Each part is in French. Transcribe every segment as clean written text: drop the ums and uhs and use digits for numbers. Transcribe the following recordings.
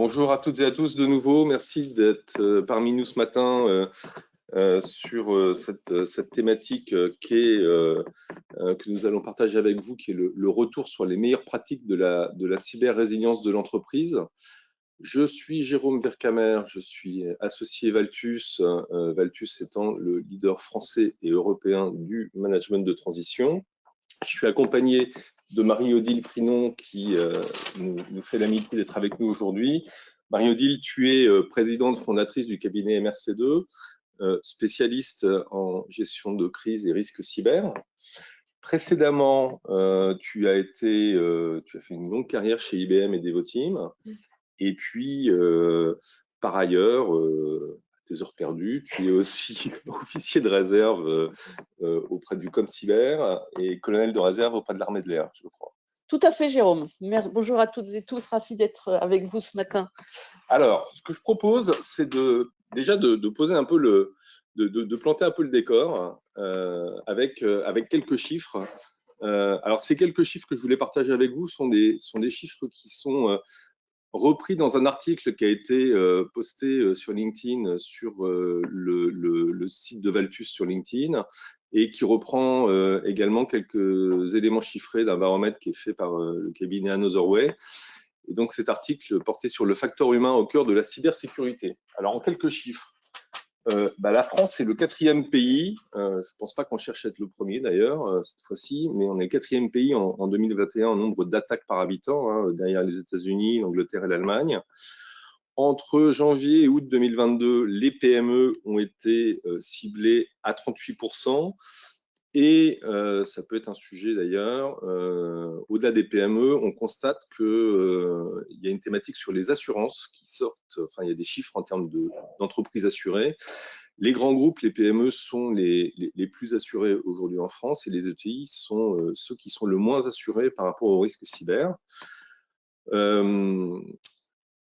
Bonjour à toutes et à tous de nouveau. Merci d'être parmi nous ce matin sur cette thématique que nous allons partager avec vous, qui est le retour sur les meilleures pratiques de la cyber-résilience de l'entreprise. Je suis Jérôme Vercamer, je suis associé Valtus, Valtus étant le leader français et européen du management de transition. Je suis accompagné de Marie-Odile Prinon qui nous fait l'amitié d'être avec nous aujourd'hui. Marie-Odile, tu es présidente fondatrice du cabinet MRC2, spécialiste en gestion de crise et risques cyber. Précédemment, tu as fait une longue carrière chez IBM et Devoteam. Et puis, par ailleurs, tes heures perdues, tu es aussi officier de réserve auprès du ComCyber et colonel de réserve auprès de l'armée de l'air, je crois. Tout à fait, Jérôme. Bonjour à toutes et tous, ravi d'être avec vous ce matin. Alors, ce que je propose, c'est déjà de poser un peu de planter un peu le décor avec quelques chiffres. Alors, ces quelques chiffres que je voulais partager avec vous sont des chiffres qui sont repris dans un article qui a été posté sur LinkedIn, sur le site de Valtus sur LinkedIn, et qui reprend également quelques éléments chiffrés d'un baromètre qui est fait par le cabinet Another Way. Et donc cet article portait sur le facteur humain au cœur de la cybersécurité. Alors en quelques chiffres, la France est le 4e pays, je ne pense pas qu'on cherche à être le premier d'ailleurs cette fois-ci, mais on est le 4e pays en 2021 en nombre d'attaques par habitant, derrière les États-Unis, l'Angleterre et l'Allemagne. Entre janvier et août 2022, les PME ont été ciblées à 38%. Et ça peut être un sujet d'ailleurs, au-delà des PME, on constate qu'il y a une thématique sur les assurances qui sortent, enfin il y a des chiffres en termes d'entreprises assurées. Les grands groupes, les PME sont les plus assurés aujourd'hui en France et les ETI sont ceux qui sont le moins assurés par rapport au risque cyber.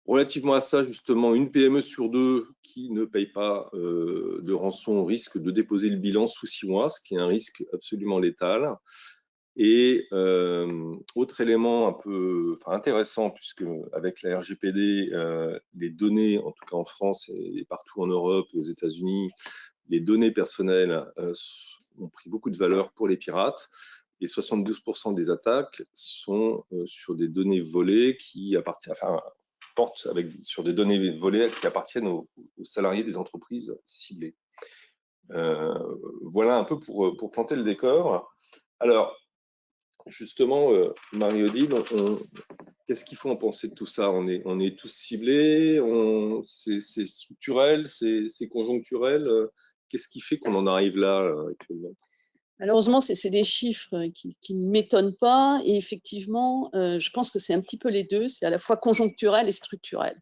Relativement à ça, justement, une PME sur deux qui ne paye pas de rançon risque de déposer le bilan sous 6 mois, ce qui est un risque absolument létal. Et autre élément un peu intéressant, puisque avec la RGPD, les données, en tout cas en France et partout en Europe et aux États-Unis, les données personnelles ont pris beaucoup de valeur pour les pirates. Et 72% des attaques sont sur des données volées qui appartiennent, portent sur des données volées qui appartiennent aux salariés des entreprises ciblées. Voilà un peu pour planter le décor. Alors, justement, Marie-Odile, qu'est-ce qu'il faut en penser de tout ça? On est tous ciblés, c'est structurel, c'est conjoncturel. Qu'est-ce qui fait qu'on en arrive là actuellement? Malheureusement, c'est des chiffres qui ne m'étonnent pas. Et effectivement, je pense que c'est un petit peu les deux. C'est à la fois conjoncturel et structurel.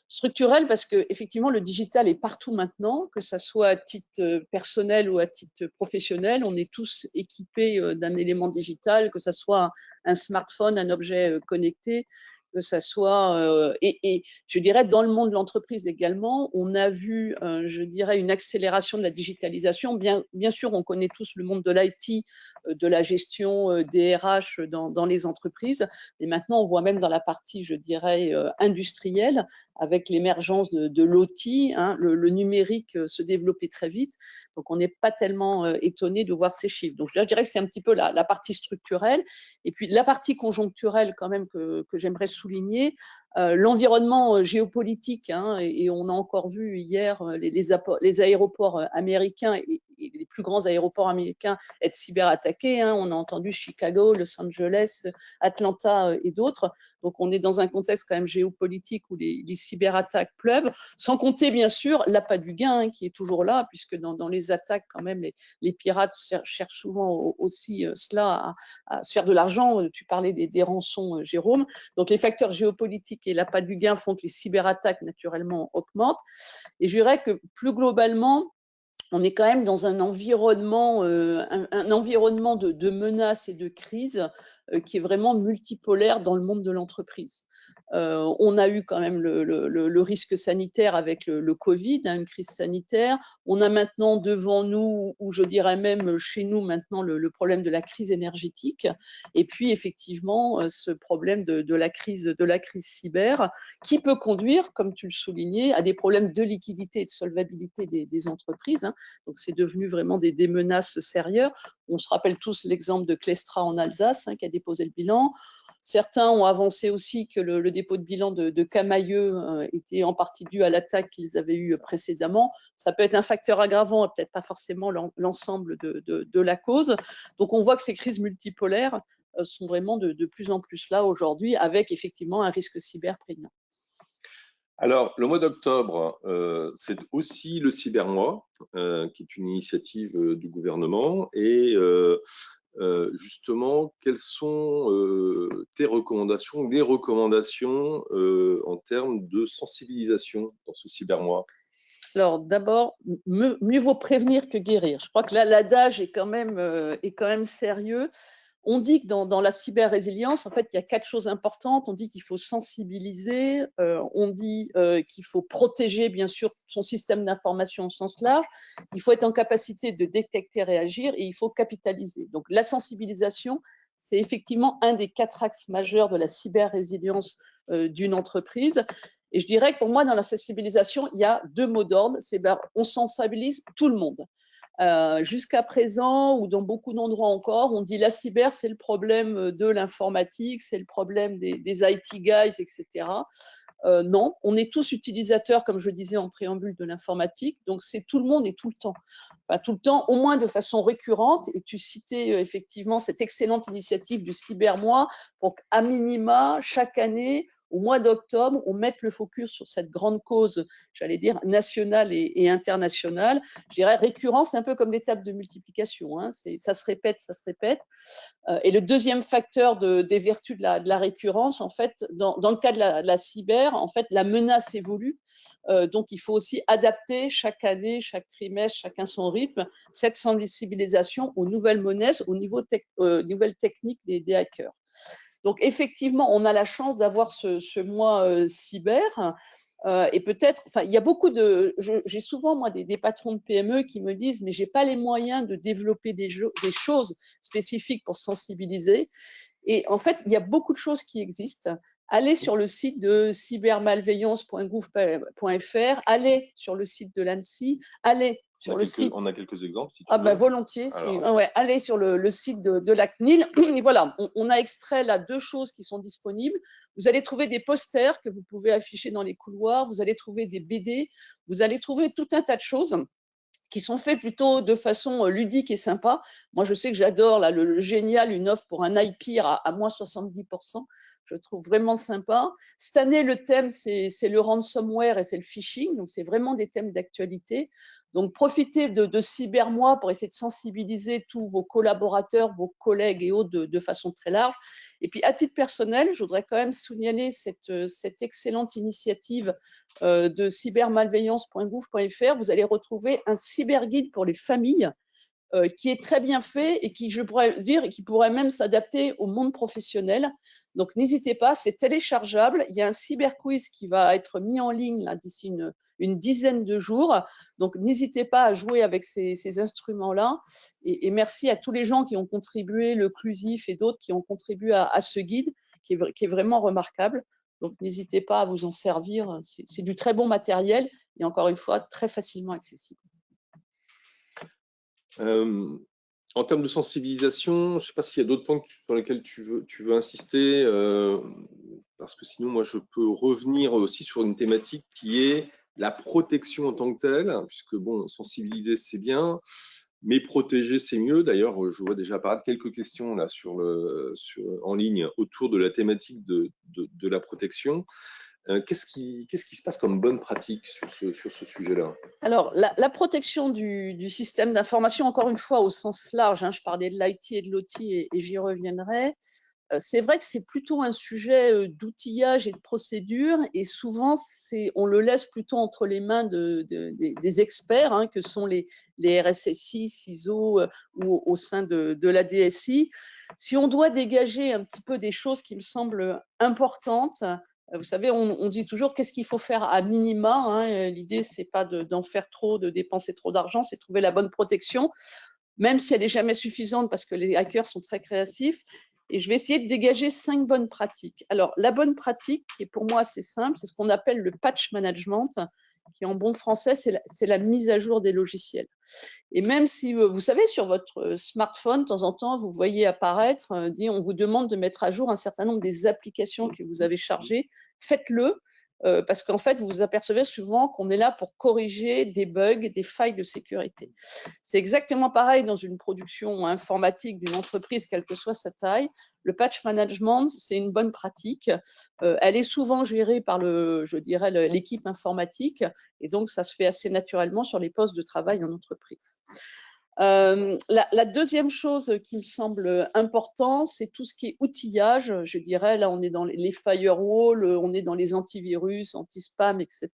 Structurel parce que effectivement, le digital est partout maintenant, que ça soit à titre personnel ou à titre professionnel. On est tous équipés d'un élément digital, que ça soit un smartphone, un objet connecté, que ça soit et je dirais dans le monde de l'entreprise également, on a vu, je dirais, une accélération de la digitalisation. Bien sûr, on connaît tous le monde de l'IT, de la gestion des RH dans les entreprises, mais maintenant on voit même dans la partie, je dirais, industrielle, avec l'émergence de l'OT, le numérique se développait très vite. Donc, on n'est pas tellement étonné de voir ces chiffres. Donc, je dirais que c'est un petit peu la partie structurelle. Et puis, la partie conjoncturelle, quand même, que j'aimerais souligner, l'environnement géopolitique, et on a encore vu hier les aéroports américains et les plus grands aéroports américains être cyberattaqués. On a entendu Chicago, Los Angeles, Atlanta et d'autres. Donc, on est dans un contexte quand même géopolitique où les cyberattaques pleuvent, sans compter bien sûr l'appât du gain qui est toujours là, puisque dans les attaques, quand même, les pirates cherchent souvent aussi cela à se faire de l'argent. Tu parlais des rançons, Jérôme. Donc, les facteurs géopolitiques et l'appât du gain font que les cyberattaques, naturellement, augmentent. Et je dirais que plus globalement, on est quand même dans un environnement de menaces et de crises qui est vraiment multipolaire dans le monde de l'entreprise. On a eu quand même le risque sanitaire avec le Covid, hein, une crise sanitaire. On a maintenant devant nous, ou je dirais même chez nous maintenant, le problème de la crise énergétique. Et puis effectivement, ce problème de la crise cyber, qui peut conduire, comme tu le soulignais, à des problèmes de liquidité et de solvabilité des entreprises, hein. Donc c'est devenu vraiment des menaces sérieuses. On se rappelle tous l'exemple de Clestra en Alsace, hein, qui a déposé le bilan. Certains ont avancé aussi que le dépôt de bilan de Camaïeu était en partie dû à l'attaque qu'ils avaient eue précédemment. Ça peut être un facteur aggravant, peut-être pas forcément l'ensemble de la cause. Donc on voit que ces crises multipolaires sont vraiment de plus en plus là aujourd'hui, avec effectivement un risque cyber prégnant. Alors, le mois d'octobre, c'est aussi le Cybermois, qui est une initiative du gouvernement. Et justement, quelles sont tes recommandations ou les recommandations en termes de sensibilisation dans ce Cybermois? Alors d'abord, mieux vaut prévenir que guérir. Je crois que là, l'adage est quand même sérieux. On dit que dans la cyber-résilience, en fait, il y a 4 choses importantes. On dit qu'il faut sensibiliser, on dit qu'il faut protéger, bien sûr, son système d'information au sens large. Il faut être en capacité de détecter, réagir, et il faut capitaliser. Donc la sensibilisation, c'est effectivement un des 4 axes majeurs de la cyber-résilience d'une entreprise. Et je dirais que pour moi, dans la sensibilisation, il y a 2 mots d'ordre. C'est on sensibilise tout le monde. Jusqu'à présent, ou dans beaucoup d'endroits encore, on dit la cyber, c'est le problème de l'informatique, c'est le problème des IT guys, etc. Non, on est tous utilisateurs, comme je disais en préambule, de l'informatique, donc c'est tout le monde et tout le temps. Enfin, tout le temps, au moins de façon récurrente. Et tu citais effectivement cette excellente initiative du Cybermois pour qu'à minima, chaque année, au mois d'octobre, on mette le focus sur cette grande cause, j'allais dire, nationale et internationale. Je dirais récurrent, c'est un peu comme l'étape de multiplication, hein. Ça se répète, ça se répète. Et le deuxième facteur des vertus de la récurrence, en fait, dans le cas de la cyber, en fait, la menace évolue. Donc, il faut aussi adapter chaque année, chaque trimestre, chacun son rythme, cette sensibilisation aux nouvelles menaces, aux nouvelles techniques des hackers. Donc, effectivement, on a la chance d'avoir ce mois cyber. Et peut-être, enfin, il y a beaucoup j'ai souvent, moi, des patrons de PME qui me disent, mais j'ai pas les moyens de développer des choses spécifiques pour sensibiliser. Et en fait, il y a beaucoup de choses qui existent. Allez sur le site de cybermalveillance.gouv.fr, allez sur le site de l'ANSSI, allez sur le site. On a quelques exemples, si tu Ah veux. ben volontiers, ouais, allez sur le site de la CNIL. Et voilà, on a extrait là 2 choses qui sont disponibles. Vous allez trouver des posters que vous pouvez afficher dans les couloirs, vous allez trouver des BD, vous allez trouver tout un tas de choses qui sont faits plutôt de façon ludique et sympa. Moi, je sais que j'adore là, le génial, une offre pour un iPeer à moins 70%. Je trouve vraiment sympa. Cette année, le thème, c'est le ransomware et c'est le phishing. Donc, c'est vraiment des thèmes d'actualité. Donc, profitez de Cybermois pour essayer de sensibiliser tous vos collaborateurs, vos collègues et autres de façon très large. Et puis, à titre personnel, je voudrais quand même signaler cette excellente initiative de cybermalveillance.gouv.fr. Vous allez retrouver un cyberguide pour les familles qui est très bien fait et qui, je pourrais dire, qui pourrait même s'adapter au monde professionnel. Donc, n'hésitez pas, c'est téléchargeable. Il y a un cyberquiz qui va être mis en ligne d'ici une dizaine de jours. Donc, n'hésitez pas à jouer avec ces instruments-là. Et merci à tous les gens qui ont contribué, le Clusif et d'autres qui ont contribué à ce guide qui est vraiment remarquable. Donc, n'hésitez pas à vous en servir. C'est du très bon matériel et encore une fois, très facilement accessible. En termes de sensibilisation, je ne sais pas s'il y a d'autres points sur lesquels tu veux insister, parce que sinon, moi, je peux revenir aussi sur une thématique qui est la protection en tant que telle, puisque, bon, sensibiliser, c'est bien, mais protéger, c'est mieux. D'ailleurs, je vois déjà apparaître quelques questions là en ligne autour de la thématique de la protection. Qu'est-ce qui se passe comme bonne pratique sur ce sujet-là? Alors, la protection du système d'information, encore une fois, au sens large, hein, je parlais de l'IT et de l'OT et j'y reviendrai. C'est vrai que c'est plutôt un sujet d'outillage et de procédure, et souvent, on le laisse plutôt entre les mains des experts, hein, que sont les RSSI, CISO ou au sein de la DSI. Si on doit dégager un petit peu des choses qui me semblent importantes, Vous savez, on dit toujours qu'est-ce qu'il faut faire à minima, hein. L'idée, c'est pas d'en faire trop, de dépenser trop d'argent, c'est trouver la bonne protection, même si elle n'est jamais suffisante parce que les hackers sont très créatifs. Et je vais essayer de dégager 5 bonnes pratiques. Alors, la bonne pratique, qui est pour moi assez simple, c'est ce qu'on appelle le patch management, qui en bon français, c'est la mise à jour des logiciels. Et même si, vous savez, sur votre smartphone, de temps en temps, vous voyez apparaître, on vous demande de mettre à jour un certain nombre des applications que vous avez chargées, faites-le, parce qu'en fait, vous vous apercevez souvent qu'on est là pour corriger des bugs, des failles de sécurité. C'est exactement pareil dans une production informatique d'une entreprise, quelle que soit sa taille. Le patch management, c'est une bonne pratique. Elle est souvent gérée par l'équipe informatique, et donc ça se fait assez naturellement sur les postes de travail en entreprise. La deuxième chose qui me semble important, c'est tout ce qui est outillage. Je dirais, là, on est dans les firewalls, on est dans les antivirus, anti-spam, etc.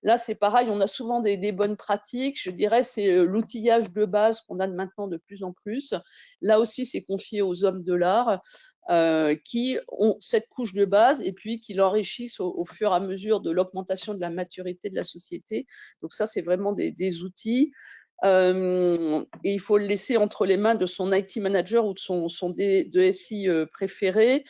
Là, c'est pareil, on a souvent des bonnes pratiques. Je dirais, c'est l'outillage de base qu'on a maintenant de plus en plus. Là aussi, c'est confié aux hommes de l'art qui ont cette couche de base et puis qui l'enrichissent au fur et à mesure de l'augmentation de la maturité de la société. Donc ça, c'est vraiment des outils. Et il faut le laisser entre les mains de son IT manager ou de son DSI préféré.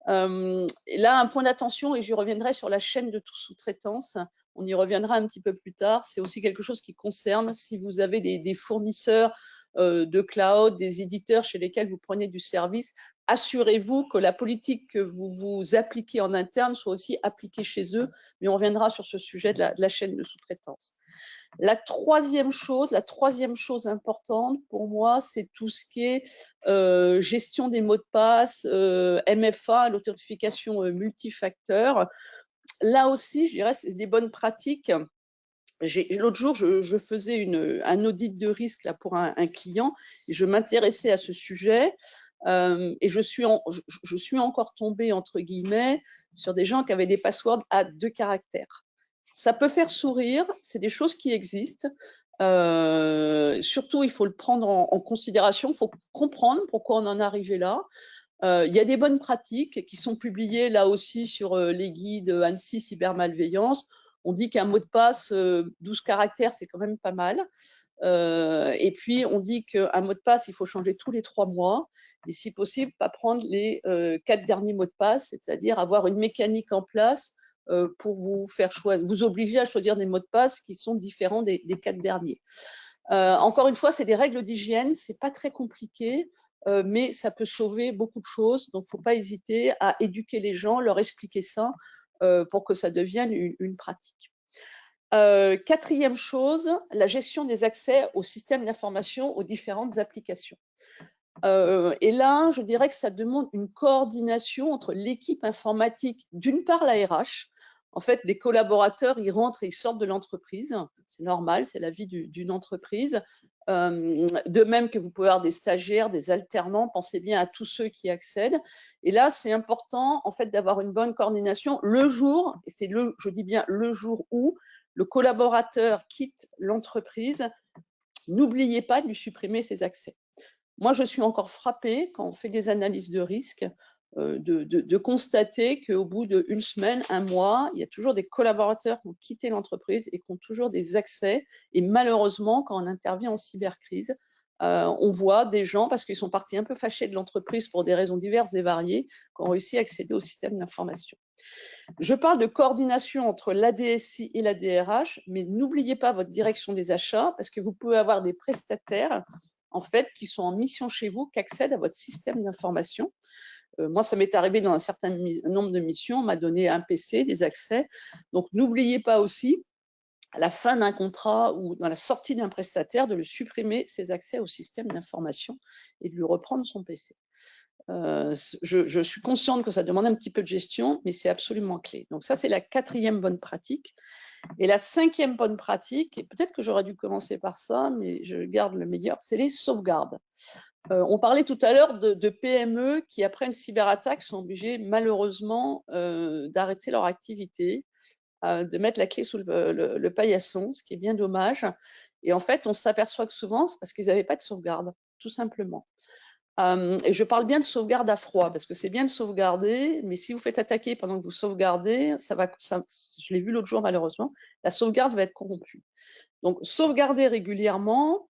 Et là, un point d'attention, et j'y reviendrai sur la chaîne de sous-traitance, on y reviendra un petit peu plus tard, c'est aussi quelque chose qui concerne si vous avez des fournisseurs de cloud, des éditeurs chez lesquels vous prenez du service, assurez-vous que la politique que vous appliquez en interne soit aussi appliquée chez eux, mais on reviendra sur ce sujet de la chaîne de sous-traitance. La troisième chose importante pour moi, c'est tout ce qui est gestion des mots de passe, MFA, l'authentification multifacteur. Là aussi, je dirais, c'est des bonnes pratiques. L'autre jour, je faisais un audit de risque là, pour un client et je m'intéressais à ce sujet. Et je suis encore tombée, entre guillemets, sur des gens qui avaient des passwords à 2 caractères. Ça peut faire sourire, c'est des choses qui existent. Surtout, il faut le prendre en considération, il faut comprendre pourquoi on en est arrivé là. Il y a des bonnes pratiques qui sont publiées là aussi sur les guides ANSSI cybermalveillance. On dit qu'un mot de passe 12 caractères, c'est quand même pas mal. Et puis, on dit qu'un mot de passe, il faut changer tous les 3 mois. Et si possible, pas prendre les 4 derniers mots de passe, c'est-à-dire avoir une mécanique en place pour vous obliger à choisir des mots de passe qui sont différents des 4 derniers. Encore une fois, c'est des règles d'hygiène, c'est pas très compliqué, mais ça peut sauver beaucoup de choses. Donc, il ne faut pas hésiter à éduquer les gens, leur expliquer ça pour que ça devienne une pratique. Quatrième chose, la gestion des accès aux systèmes d'information, aux différentes applications. Et là, je dirais que ça demande une coordination entre l'équipe informatique, d'une part la RH. En fait, les collaborateurs, ils rentrent et ils sortent de l'entreprise. C'est normal, c'est la vie d'une entreprise. De même que vous pouvez avoir des stagiaires, des alternants, pensez bien à tous ceux qui accèdent. Et là, c'est important en fait d'avoir une bonne coordination le jour, et c'est je dis bien le jour où le collaborateur quitte l'entreprise. N'oubliez pas de lui supprimer ses accès. Moi, je suis encore frappée, quand on fait des analyses de risque, de constater qu'au bout d'une semaine, un mois, il y a toujours des collaborateurs qui ont quitté l'entreprise et qui ont toujours des accès. Et malheureusement, quand on intervient en cybercrise, on voit des gens, parce qu'ils sont partis un peu fâchés de l'entreprise pour des raisons diverses et variées, qui ont réussi à accéder au système d'information. Je parle de coordination entre l'ADSI et la DRH, mais n'oubliez pas votre direction des achats, parce que vous pouvez avoir des prestataires en fait, qui sont en mission chez vous, qui accèdent à votre système d'information. Moi, ça m'est arrivé dans un certain nombre de missions, on m'a donné un PC, des accès. Donc, n'oubliez pas aussi, à la fin d'un contrat ou dans la sortie d'un prestataire, de le supprimer ses accès au système d'information et de lui reprendre son PC. Je suis consciente que ça demande un petit peu de gestion, mais c'est absolument clé. Donc ça, c'est la quatrième bonne pratique. Et la cinquième bonne pratique, et peut-être que j'aurais dû commencer par ça, mais je garde le meilleur, c'est les sauvegardes. On parlait tout à l'heure de PME qui, après une cyberattaque, sont obligées malheureusement d'arrêter leur activité, de mettre la clé sous le paillasson, ce qui est bien dommage. Et en fait, on s'aperçoit que souvent, c'est parce qu'ils n'avaient pas de sauvegarde, tout simplement. Et je parle bien de sauvegarde à froid, parce que c'est bien de sauvegarder, mais si vous faites attaquer pendant que vous sauvegardez, je l'ai vu l'autre jour malheureusement, la sauvegarde va être corrompue. Donc sauvegardez régulièrement,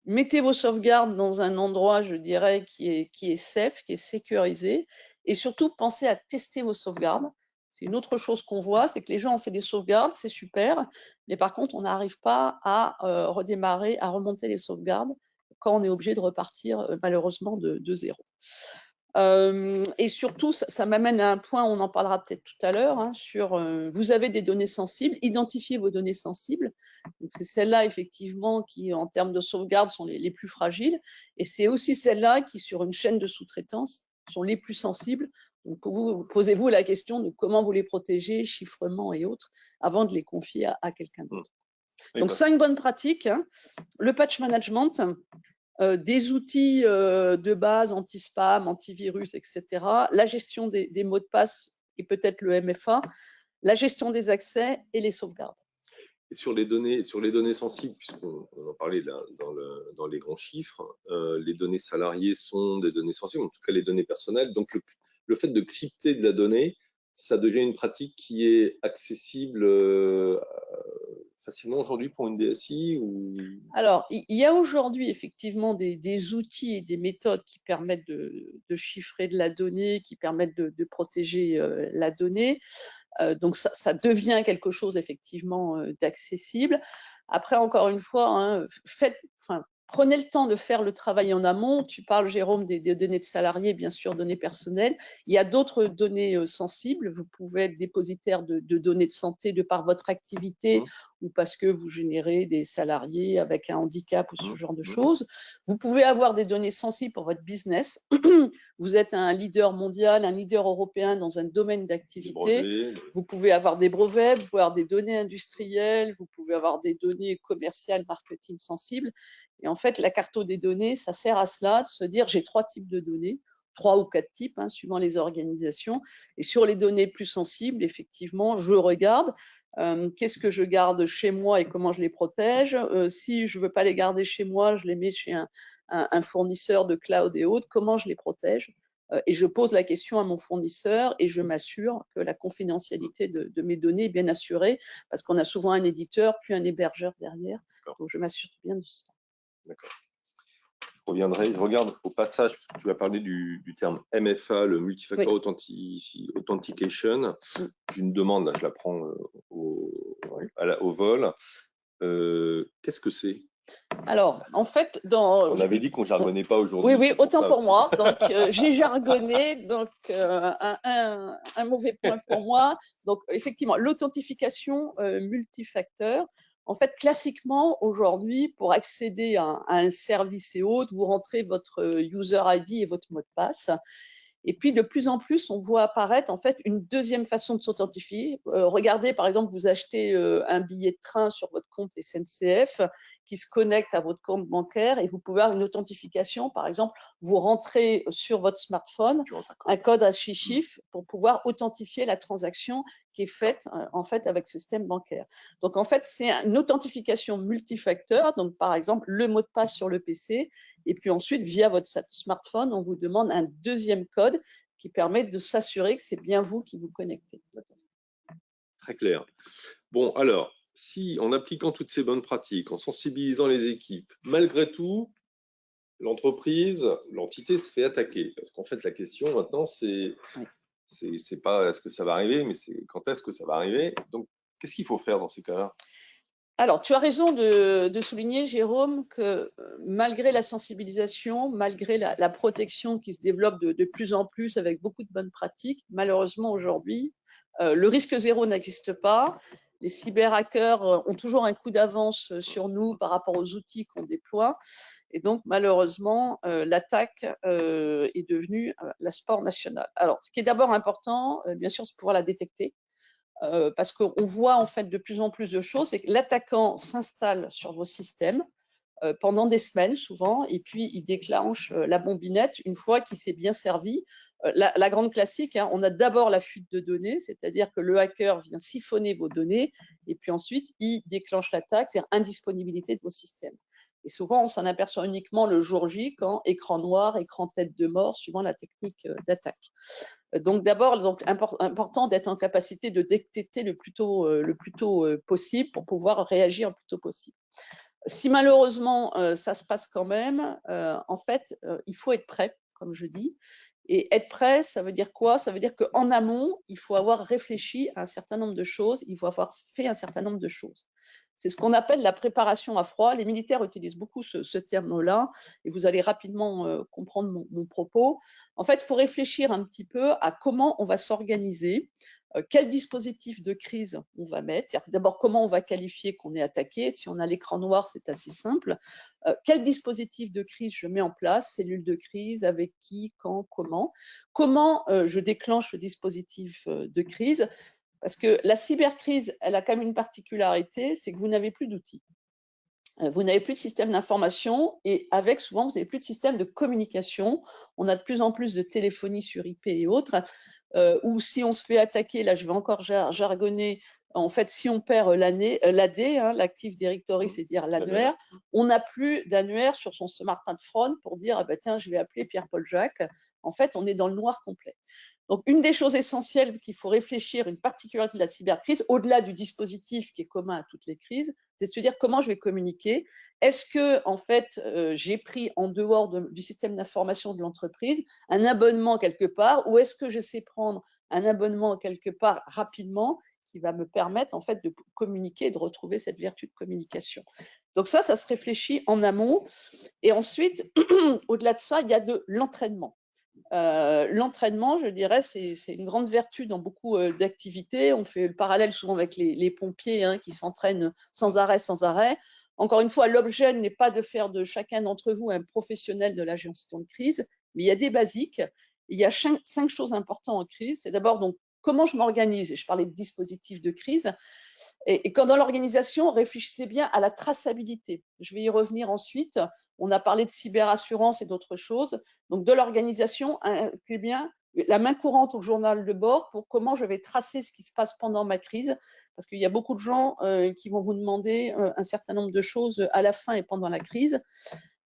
mettez vos sauvegardes dans un endroit, je dirais, qui est safe, qui est sécurisé, et surtout pensez à tester vos sauvegardes. C'est une autre chose qu'on voit, c'est que les gens ont fait des sauvegardes, c'est super, mais par contre on n'arrive pas à redémarrer, à remonter les sauvegardes quand on est obligé de repartir malheureusement de zéro. Et surtout, ça m'amène à un point, on en parlera peut-être tout à l'heure, hein, sur vous avez des données sensibles, identifiez vos données sensibles. C'est celles-là, effectivement, qui, en termes de sauvegarde, sont les plus fragiles. Et c'est aussi celles-là qui, sur une chaîne de sous-traitance, sont les plus sensibles. Donc, posez-vous la question de comment vous les protégez, chiffrement et autres, avant de les confier à quelqu'un d'autre. Donc, 5 bonnes pratiques. Hein. Le patch management, des outils de base anti-spam, antivirus, etc. La gestion des mots de passe et peut-être le MFA, la gestion des accès et les sauvegardes. Et sur les données sensibles, puisqu'on en parlait là, dans les grands chiffres, les données salariées sont des données sensibles, en tout cas les données personnelles. Donc le fait de crypter de la donnée, ça devient une pratique qui est accessible facilement aujourd'hui pour une DSI ou... Alors, il y a aujourd'hui effectivement des outils et des méthodes qui permettent de chiffrer de la donnée, qui permettent de protéger la donnée. Donc, ça devient quelque chose effectivement d'accessible. Après, encore une fois, hein, prenez le temps de faire le travail en amont. Tu parles, Jérôme, des données de salariés, bien sûr, données personnelles. Il y a d'autres données sensibles. Vous pouvez être dépositaire de données de santé de par votre activité ou parce que vous générez des salariés avec un handicap ou ce genre de choses. Vous pouvez avoir des données sensibles pour votre business. Vous êtes un leader mondial, un leader européen dans un domaine d'activité. Vous pouvez avoir des brevets, vous pouvez avoir des données industrielles, vous pouvez avoir des données commerciales, marketing sensibles. Et en fait, la carte des données, ça sert à cela, de se dire j'ai 3 types de données, 3 ou 4 types, hein, suivant les organisations. Et sur les données plus sensibles, effectivement, je regarde qu'est-ce que je garde chez moi et comment je les protège. Si je ne veux pas les garder chez moi, je les mets chez un fournisseur de cloud et autres, comment je les protège. Et je pose la question à mon fournisseur et je m'assure que la confidentialité de mes données est bien assurée parce qu'on a souvent un éditeur puis un hébergeur derrière. Donc, je m'assure bien de ça. D'accord. Je reviendrai. Je regarde au passage, parce que tu as parlé du terme MFA, le Multifactor Authentication. J'ai une demande, là, je la prends au vol. Qu'est-ce que c'est? Alors, en fait, on avait dit qu'on jargonnait pas aujourd'hui. Oui, autant pour moi. Donc, j'ai jargonné. Donc, un mauvais point pour moi. Donc, effectivement, l'authentification multifacteur. En fait, classiquement, aujourd'hui, pour accéder à un service et autres, vous rentrez votre user ID et votre mot de passe. Et puis, de plus en plus, on voit apparaître en fait une deuxième façon de s'authentifier. Regardez, par exemple, vous achetez un billet de train sur votre compte SNCF qui se connecte à votre compte bancaire et vous pouvez avoir une authentification. Par exemple, vous rentrez sur votre smartphone un code à 6 chiffres pour pouvoir authentifier la transaction qui est faite en fait avec ce système bancaire. Donc, en fait, c'est une authentification multifacteur. Donc, par exemple, le mot de passe sur le PC. Et puis ensuite, via votre smartphone, on vous demande un deuxième code qui permet de s'assurer que c'est bien vous qui vous connectez. Très clair. Bon, alors, si en appliquant toutes ces bonnes pratiques, en sensibilisant les équipes, malgré tout, l'entreprise, l'entité se fait attaquer. Parce qu'en fait, la question maintenant, c'est pas est-ce que ça va arriver, mais c'est quand est-ce que ça va arriver. Donc, qu'est-ce qu'il faut faire dans ces cas-là? Alors, tu as raison de souligner, Jérôme, que malgré la sensibilisation, malgré la protection qui se développe de plus en plus avec beaucoup de bonnes pratiques, malheureusement aujourd'hui, le risque zéro n'existe pas. Les cyberhackers ont toujours un coup d'avance sur nous par rapport aux outils qu'on déploie. Et donc, malheureusement, l'attaque est devenue la sport national. Alors, ce qui est d'abord important, bien sûr, c'est pouvoir la détecter. Parce qu'on voit en fait de plus en plus de choses, c'est que l'attaquant s'installe sur vos systèmes pendant des semaines souvent, et puis il déclenche la bombinette une fois qu'il s'est bien servi la grande classique, hein, on a d'abord la fuite de données, c'est-à-dire que le hacker vient siphonner vos données et puis ensuite il déclenche l'attaque, c'est-à-dire indisponibilité de vos systèmes. Et souvent, on s'en aperçoit uniquement le jour J quand écran noir, écran tête de mort, suivant la technique d'attaque. Donc d'abord, important d'être en capacité de détecter le plus tôt possible pour pouvoir réagir le plus tôt possible. Si malheureusement ça se passe quand même, en fait, il faut être prêt, comme je dis. Et être prêt, ça veut dire quoi? Ça veut dire qu'en amont, il faut avoir réfléchi à un certain nombre de choses, il faut avoir fait un certain nombre de choses. C'est ce qu'on appelle la préparation à froid. Les militaires utilisent beaucoup ce terme-là, et vous allez rapidement comprendre mon propos. En fait, il faut réfléchir un petit peu à comment on va s'organiser, quel dispositif de crise on va mettre. C'est-à-dire d'abord comment on va qualifier qu'on est attaqué. Si on a l'écran noir, c'est assez simple. Quel dispositif de crise je mets en place, cellule de crise, avec qui, quand, comment. Comment je déclenche le dispositif de crise, parce que la cybercrise, elle a quand même une particularité, c'est que vous n'avez plus d'outils. Vous n'avez plus de système d'information et avec, souvent, vous n'avez plus de système de communication. On a de plus en plus de téléphonie sur IP et autres, ou si on se fait attaquer, là je vais encore jargonner, en fait, si on perd l'AD, hein, l'Active Directory, c'est-à-dire l'annuaire, on n'a plus d'annuaire sur son smartphone pour dire, ah ben, tiens, je vais appeler Pierre-Paul Jacques. En fait, on est dans le noir complet. Donc, une des choses essentielles qu'il faut réfléchir, une particularité de la cybercrise, au-delà du dispositif qui est commun à toutes les crises, c'est de se dire comment je vais communiquer. Est-ce que, en fait, j'ai pris en dehors du système d'information de l'entreprise un abonnement quelque part, ou est-ce que je sais prendre un abonnement quelque part rapidement qui va me permettre, en fait, de communiquer et de retrouver cette vertu de communication. Donc ça se réfléchit en amont. Et ensuite, au-delà de ça, il y a de l'entraînement. L'entraînement, je dirais, c'est une grande vertu dans beaucoup d'activités. On fait le parallèle souvent avec les pompiers, hein, qui s'entraînent sans arrêt. Encore une fois, l'objet n'est pas de faire de chacun d'entre vous un professionnel de la gestion de crise, mais il y a des basiques. Il y a 5 choses importantes en crise. C'est d'abord donc comment je m'organise. Je parlais de dispositifs de crise. Et quand dans l'organisation, réfléchissez bien à la traçabilité. Je vais y revenir ensuite. On a parlé de cyberassurance et d'autres choses. Donc, de l'organisation, c'est bien la main courante au journal de bord pour comment je vais tracer ce qui se passe pendant ma crise. Parce qu'il y a beaucoup de gens qui vont vous demander un certain nombre de choses à la fin et pendant la crise.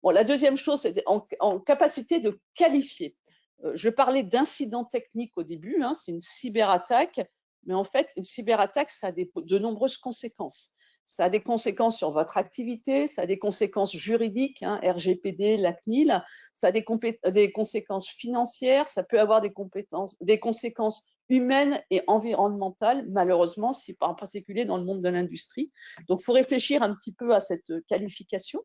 Bon, la deuxième chose, c'est en capacité de qualifier. Je parlais d'incidents techniques au début, hein, c'est une cyberattaque. Mais en fait, une cyberattaque, ça a de nombreuses conséquences. Ça a des conséquences sur votre activité, ça a des conséquences juridiques, hein, RGPD, la CNIL, ça a des conséquences financières, ça peut avoir des conséquences humaines et environnementales, malheureusement, en particulier dans le monde de l'industrie. Donc, il faut réfléchir un petit peu à cette qualification.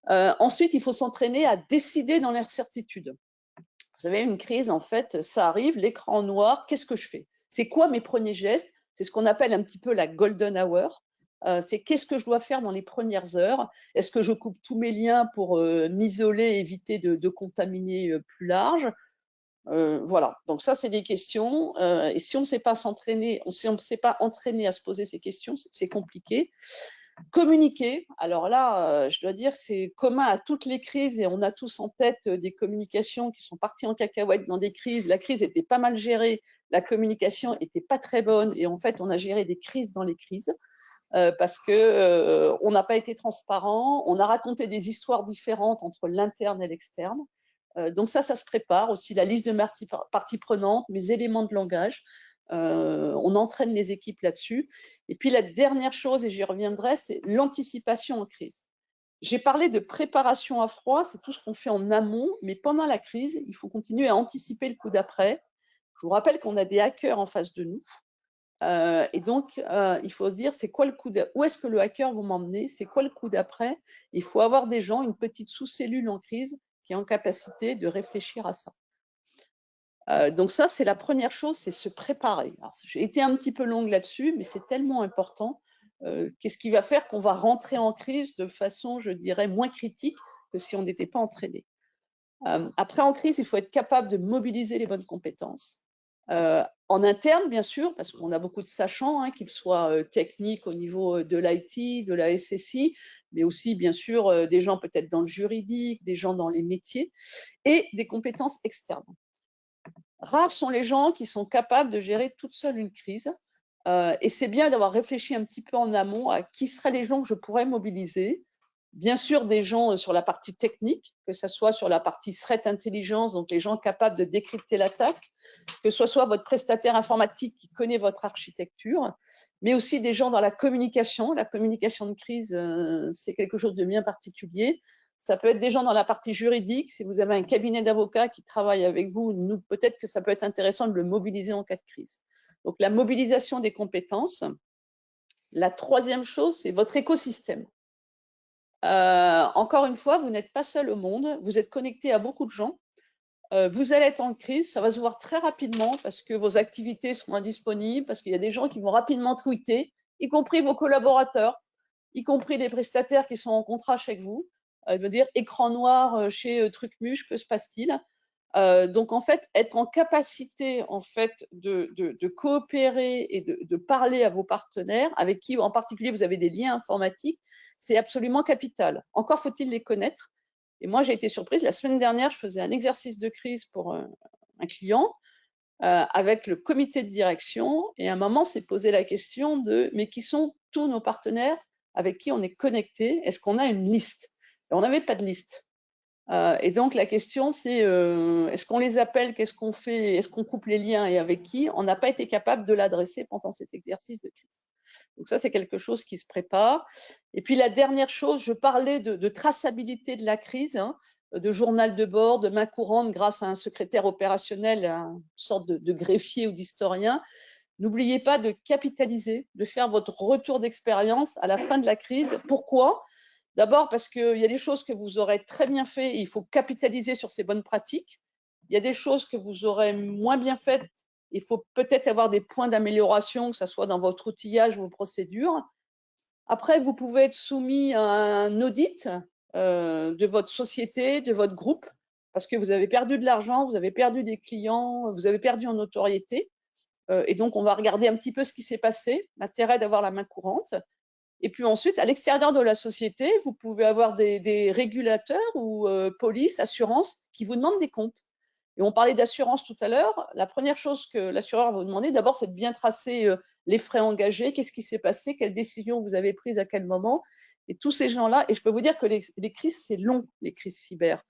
Ensuite, il faut s'entraîner à décider dans l'incertitude. Vous avez une crise, en fait, ça arrive, l'écran noir, qu'est-ce que je fais? C'est quoi mes premiers gestes? C'est ce qu'on appelle un petit peu la golden hour. C'est qu'est-ce que je dois faire dans les premières heures? Est-ce que je coupe tous mes liens pour m'isoler, éviter de contaminer plus large? Voilà, donc ça, c'est des questions. Et si on ne sait pas s'entraîner, si on ne s'est pas entraîné à se poser ces questions, c'est compliqué. Communiquer, alors là, je dois dire, c'est commun à toutes les crises et on a tous en tête des communications qui sont parties en cacahuète dans des crises. La crise était pas mal gérée, la communication était pas très bonne et en fait, on a géré des crises dans les crises parce que on n'a pas été transparent, on a raconté des histoires différentes entre l'interne et l'externe. Donc ça se prépare aussi, la liste de parties prenantes, mes éléments de langage. On entraîne les équipes là-dessus. Et puis la dernière chose, et j'y reviendrai, c'est l'anticipation en crise. J'ai parlé de préparation à froid, c'est tout ce qu'on fait en amont, mais pendant la crise, il faut continuer à anticiper le coup d'après. Je vous rappelle qu'on a des hackers en face de nous. Et donc, il faut se dire, c'est quoi le coup où est-ce que le hacker va m'emmener? C'est quoi le coup d'après? Il faut avoir des gens, une petite sous-cellule en crise qui est en capacité de réfléchir à ça. Donc ça, c'est la première chose, c'est se préparer. J'ai été un petit peu longue là-dessus, mais c'est tellement important. Qu'est-ce qui va faire qu'on va rentrer en crise de façon, je dirais, moins critique que si on n'était pas entraîné. Après, en crise, il faut être capable de mobiliser les bonnes compétences. En interne, bien sûr, parce qu'on a beaucoup de sachants, hein, qu'ils soient techniques au niveau de l'IT, de la SSI, mais aussi, bien sûr, des gens peut-être dans le juridique, des gens dans les métiers, et des compétences externes. Rares sont les gens qui sont capables de gérer toute seule une crise. Et c'est bien d'avoir réfléchi un petit peu en amont à qui seraient les gens que je pourrais mobiliser. Bien sûr, des gens sur la partie technique, que ce soit sur la partie threat intelligence, donc les gens capables de décrypter l'attaque, que ce soit votre prestataire informatique qui connaît votre architecture, mais aussi des gens dans la communication. La communication de crise, c'est quelque chose de bien particulier. Ça peut être des gens dans la partie juridique. Si vous avez un cabinet d'avocats qui travaille avec vous, peut-être que ça peut être intéressant de le mobiliser en cas de crise. Donc, la mobilisation des compétences. La troisième chose, c'est votre écosystème. Encore une fois, vous n'êtes pas seul au monde. Vous êtes connecté à beaucoup de gens. Vous allez être en crise. Ça va se voir très rapidement parce que vos activités seront indisponibles, parce qu'il y a des gens qui vont rapidement tweeter, y compris vos collaborateurs, y compris les prestataires qui sont en contrat chez vous. Je veux dire, écran noir chez Trucmuche, que se passe-t-il? Donc, en fait, être en capacité en fait, de coopérer et de parler à vos partenaires, avec qui en particulier vous avez des liens informatiques, c'est absolument capital. Encore faut-il les connaître. Et moi, j'ai été surprise. La semaine dernière, je faisais un exercice de crise pour un client avec le comité de direction. Et à un moment, s'est posé la question de mais qui sont tous nos partenaires avec qui on est connecté? Est-ce qu'on a une liste? Et on n'avait pas de liste. Et donc la question c'est est-ce qu'on les appelle, qu'est-ce qu'on fait, est-ce qu'on coupe les liens et avec qui? On n'a pas été capable de l'adresser pendant cet exercice de crise. Donc ça c'est quelque chose qui se prépare. Et puis la dernière chose, je parlais de traçabilité de la crise, hein, de journal de bord, de main courante grâce à un secrétaire opérationnel, une sorte de greffier ou d'historien. N'oubliez pas de capitaliser, de faire votre retour d'expérience à la fin de la crise. Pourquoi? D'abord parce qu'il y a des choses que vous aurez très bien fait et il faut capitaliser sur ces bonnes pratiques. Il y a des choses que vous aurez moins bien faites. Il faut peut-être avoir des points d'amélioration, que ce soit dans votre outillage ou vos procédures. Après, vous pouvez être soumis à un audit de votre société, de votre groupe, parce que vous avez perdu de l'argent, vous avez perdu des clients, vous avez perdu en notoriété. Et donc, on va regarder un petit peu ce qui s'est passé, l'intérêt d'avoir la main courante. Et puis ensuite, à l'extérieur de la société, vous pouvez avoir des régulateurs ou police, assurance, qui vous demandent des comptes. Et on parlait d'assurance tout à l'heure. La première chose que l'assureur va vous demander, d'abord, c'est de bien tracer les frais engagés, qu'est-ce qui s'est passé, quelles décisions vous avez prises à quel moment. Et tous ces gens-là, et je peux vous dire que les crises, c'est long, les crises cyber.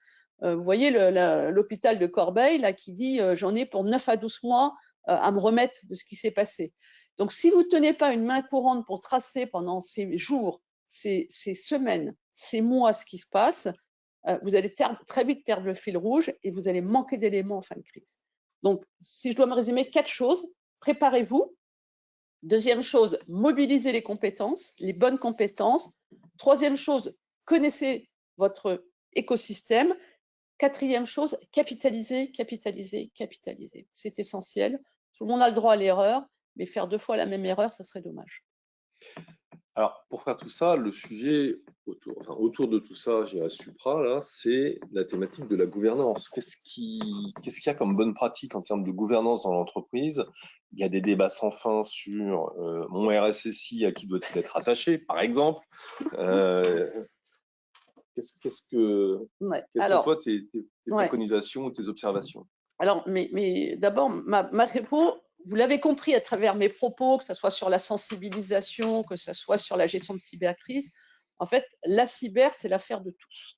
Vous voyez l'hôpital de Corbeil là, qui dit j'en ai pour 9 à 12 mois à me remettre de ce qui s'est passé. Donc, si vous ne tenez pas une main courante pour tracer pendant ces jours, ces semaines, ces mois ce qui se passe, vous allez très vite perdre le fil rouge et vous allez manquer d'éléments en fin de crise. Donc, si je dois me résumer, 4 choses. Préparez-vous. Deuxième chose, mobilisez les compétences, les bonnes compétences. Troisième chose, connaissez votre écosystème. Quatrième chose, capitaliser, capitaliser, capitaliser. C'est essentiel. Tout le monde a le droit à l'erreur, mais faire 2 fois la même erreur, ça serait dommage. Alors, pour faire tout ça, le sujet autour de tout ça, je dirais supra, là, c'est la thématique de la gouvernance. Qu'est-ce qu'il y a comme bonne pratique en termes de gouvernance dans l'entreprise? Il y a des débats sans fin sur mon RSSI à qui doit-il être attaché, par exemple. Qu'est-ce que toi, tes préconisations ou tes observations? Alors, mais d'abord, ma réponse, vous l'avez compris à travers mes propos, que ce soit sur la sensibilisation, que ce soit sur la gestion de cybercrise, en fait, la cyber, c'est l'affaire de tous.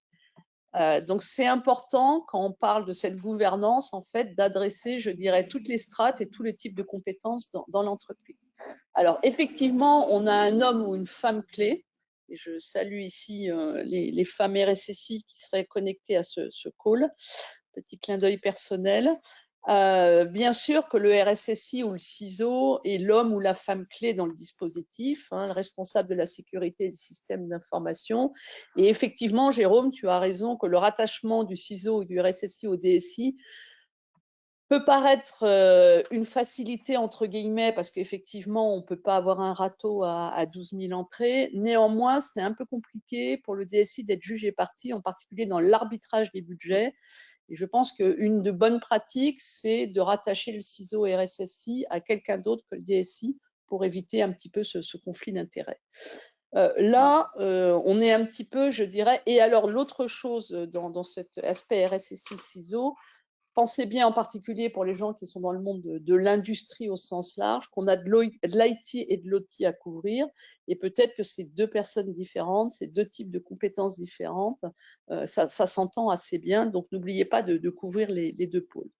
Donc, c'est important, quand on parle de cette gouvernance, en fait, d'adresser, je dirais, toutes les strates et tous les types de compétences dans l'entreprise. Alors, effectivement, on a un homme ou une femme clé, et je salue ici les femmes RSSI qui seraient connectées à ce call. Petit clin d'œil personnel. Bien sûr que le RSSI ou le CISO est l'homme ou la femme clé dans le dispositif, hein, le responsable de la sécurité des systèmes d'information. Et effectivement, Jérôme, tu as raison que le rattachement du CISO ou du RSSI au DSI peut paraître une facilité entre guillemets parce qu'effectivement on ne peut pas avoir un râteau à 12 000 entrées. Néanmoins, c'est un peu compliqué pour le DSI d'être juge et partie, en particulier dans l'arbitrage des budgets. Et je pense qu'une de bonnes pratiques, c'est de rattacher le CISO et RSSI à quelqu'un d'autre que le DSI pour éviter un petit peu ce conflit d'intérêts. Là, on est un petit peu, je dirais, et alors l'autre chose dans cet aspect RSSI-CISO, Pensez bien en particulier pour les gens qui sont dans le monde de l'industrie au sens large, qu'on a de l'IT et de l'OT à couvrir, et peut-être que c'est deux personnes différentes, c'est deux types de compétences différentes, ça s'entend assez bien, donc n'oubliez pas de couvrir les deux pôles.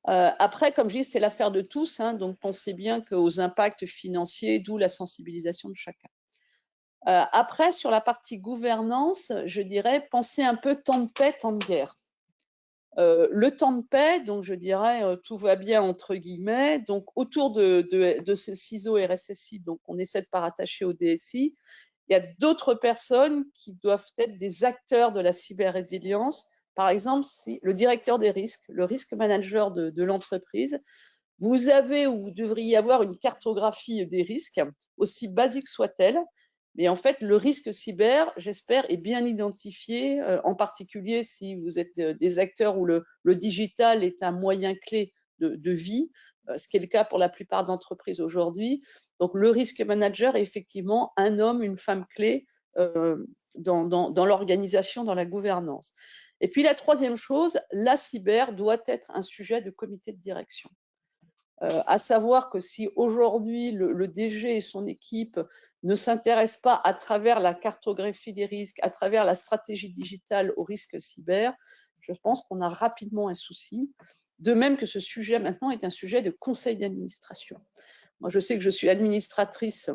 Après, comme je dis, c'est l'affaire de tous, hein, donc pensez bien qu'aux impacts financiers, d'où la sensibilisation de chacun. Après, sur la partie gouvernance, je dirais, pensez un peu temps de paix, temps de guerre. Le temps de paix, donc je dirais tout va bien entre guillemets. Donc autour de ce ciseau RSSI, donc on essaie de pas rattacher au DSI. Il y a d'autres personnes qui doivent être des acteurs de la cyber-résilience. Par exemple, si le directeur des risques, le risk manager de l'entreprise, vous avez ou vous devriez avoir une cartographie des risques, aussi basique soit-elle. Mais en fait, le risque cyber, j'espère, est bien identifié, en particulier si vous êtes des acteurs où le digital est un moyen clé de vie, ce qui est le cas pour la plupart d'entreprises aujourd'hui. Donc, le risque manager est effectivement un homme, une femme clé dans l'organisation, dans la gouvernance. Et puis, la troisième chose, la cyber doit être un sujet de comité de direction. À savoir que si aujourd'hui le DG et son équipe ne s'intéressent pas à travers la cartographie des risques, à travers la stratégie digitale au risque cyber, je pense qu'on a rapidement un souci. De même que ce sujet maintenant est un sujet de conseil d'administration. Moi, je sais que je suis administratrice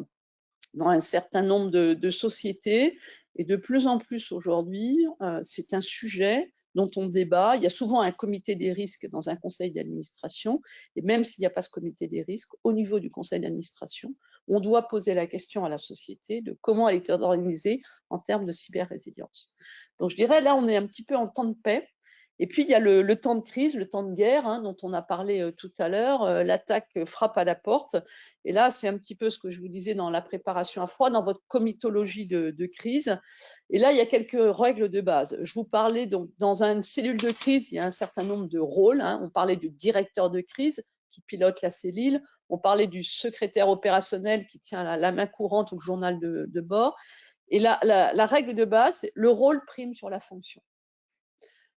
dans un certain nombre de sociétés et de plus en plus aujourd'hui, c'est un sujet dont on débat. Il y a souvent un comité des risques dans un conseil d'administration, et même s'il n'y a pas ce comité des risques, au niveau du conseil d'administration, on doit poser la question à la société de comment elle est organisée en termes de cyber-résilience. Donc je dirais là, on est un petit peu en temps de paix. Et puis, il y a le temps de crise, le temps de guerre, hein, dont on a parlé tout à l'heure. L'attaque frappe à la porte. Et là, c'est un petit peu ce que je vous disais dans la préparation à froid, dans votre comitologie de crise. Et là, il y a quelques règles de base. Je vous parlais, donc, dans une cellule de crise, il y a un certain nombre de rôles, hein. On parlait du directeur de crise qui pilote la cellule. On parlait du secrétaire opérationnel qui tient la main courante ou le journal de bord. Et la règle de base, c'est le rôle prime sur la fonction.